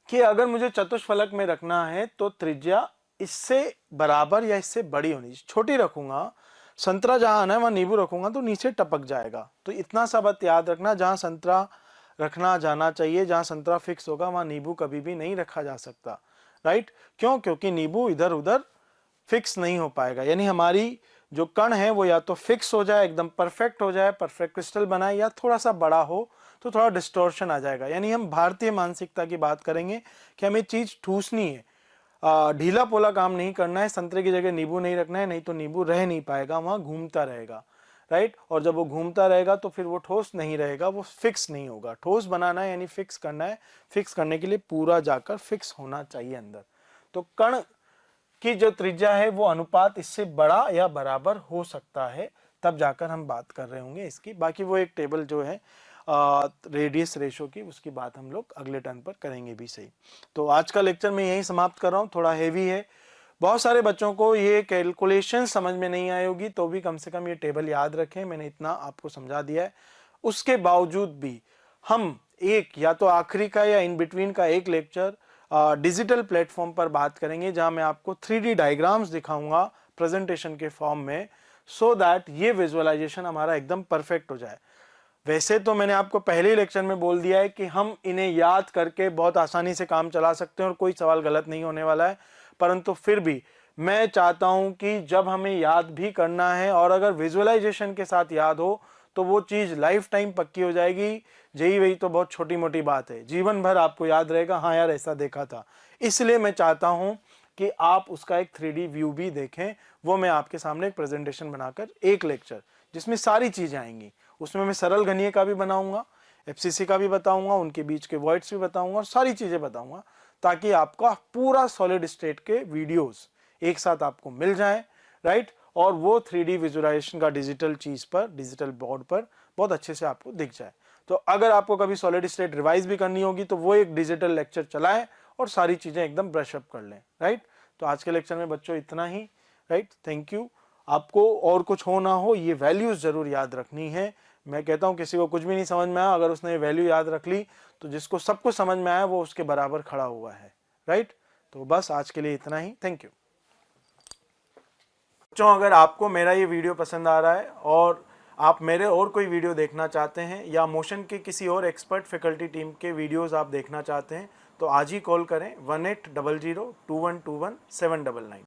कि अगर मुझे चतुष्फलक में रखना है तो त्रिज्या इससे बराबर या इससे बड़ी होनी चाहिए। छोटी रखूंगा, संतरा जहां आना है वहां नींबू रखूंगा तो नीचे टपक जाएगा। तो इतना सा बात याद रखना, जहां संतरा रखना जाना चाहिए, जहां संतरा फिक्स होगा वहां नींबू कभी भी नहीं रखा जा सकता, राइट। क्यों? क्योंकि नींबू इधर उधर फिक्स नहीं हो पाएगा, यानी हमारी जो कण है वो या तो फिक्स हो जाए, एकदम परफेक्ट हो जाए, परफेक्ट क्रिस्टल बनाए, या थोड़ा सा बड़ा हो तो थोड़ा डिस्टोर्शन आ जाएगा। यानी हम भारतीय मानसिकता की बात करेंगे कि हमें चीज ठूसनी है, ढीला पोला काम नहीं करना है, संतरे की जगह नींबू नहीं रखना है, नहीं तो नींबू रह नहीं पाएगा, वहां घूमता रहेगा, राइट। और जब वो घूमता रहेगा तो फिर वो ठोस नहीं रहेगा, वो फिक्स नहीं होगा। ठोस बनाना है यानी फिक्स करना है, फिक्स करने के लिए पूरा जाकर फिक्स होना चाहिए अंदर। तो कण की जो त्रिज्या है वो अनुपात इससे बड़ा या बराबर हो सकता है, तब जाकर हम बात कर रहे होंगे इसकी। बाकी वो एक टेबल जो है रेडियस रेशो की, उसकी बात हम लोग अगले टर्न पर करेंगे भी सही। तो आज का लेक्चर मैं यही समाप्त कर रहा हूँ, थोड़ा हेवी है, बहुत सारे बच्चों को ये कैलकुलेशन समझ में नहीं आई होगी, तो भी कम से कम ये टेबल याद रखें, मैंने इतना आपको समझा दिया है। उसके बावजूद भी हम एक या तो आखिरी का या इन बिटवीन का एक लेक्चर डिजिटल प्लेटफॉर्म पर बात करेंगे, जहां मैं आपको 3D डायग्राम्स दिखाऊंगा प्रेजेंटेशन के फॉर्म में, सो दैट ये विजुअलाइजेशन हमारा एकदम परफेक्ट हो जाए। वैसे तो मैंने आपको पहले ही लेक्चर में बोल दिया है कि हम इन्हें याद करके बहुत आसानी से काम चला सकते हैं और कोई सवाल गलत नहीं होने वाला है, परंतु फिर भी मैं चाहता हूं कि जब हमें याद भी करना है और अगर विजुअलाइजेशन के साथ याद हो तो वो चीज लाइफ टाइम पक्की हो जाएगी। यही वही तो बहुत छोटी मोटी बात है, जीवन भर आपको याद रहेगा, हाँ यार ऐसा देखा था। इसलिए मैं चाहता हूं कि आप उसका एक 3D व्यू भी देखें। वो मैं आपके सामने एक प्रेजेंटेशन बनाकर, एक लेक्चर जिसमें सारी चीज़ें आएंगी, उसमें मैं सरल घनीय का भी बनाऊंगा, एफसीसी का भी बताऊंगा, उनके बीच के वॉइड्स भी बताऊंगा और सारी चीज़ें बताऊंगा, ताकि आपका पूरा सॉलिड स्टेट के वीडियोस एक साथ आपको मिल जाए, राइट। और वो 3D विजुअलाइजेशन का डिजिटल चीज़ पर, डिजिटल बोर्ड पर बहुत अच्छे से आपको दिख जाए। तो अगर आपको कभी सॉलिड स्टेट रिवाइज भी करनी होगी तो वो एक डिजिटल लेक्चर चलाएं और सारी चीज़ें एकदम ब्रश अप कर लें, राइट। तो आज के लेक्चर में बच्चों इतना ही, राइट। Thank you. आपको और कुछ हो ना हो, ये वैल्यूज जरूर याद रखनी है। मैं कहता हूँ किसी को कुछ भी नहीं समझ में आया, अगर उसने ये वैल्यू याद रख ली तो जिसको सब कुछ समझ में आया वो उसके बराबर खड़ा हुआ है, राइट। तो बस आज के लिए इतना ही, थैंक यू। बच्चों, अगर आपको मेरा ये वीडियो पसंद आ रहा है और आप मेरे और कोई वीडियो देखना चाहते हैं या मोशन के किसी और एक्सपर्ट फैकल्टी टीम के वीडियोस आप देखना चाहते हैं तो आज ही कॉल करें 1800 2121 799।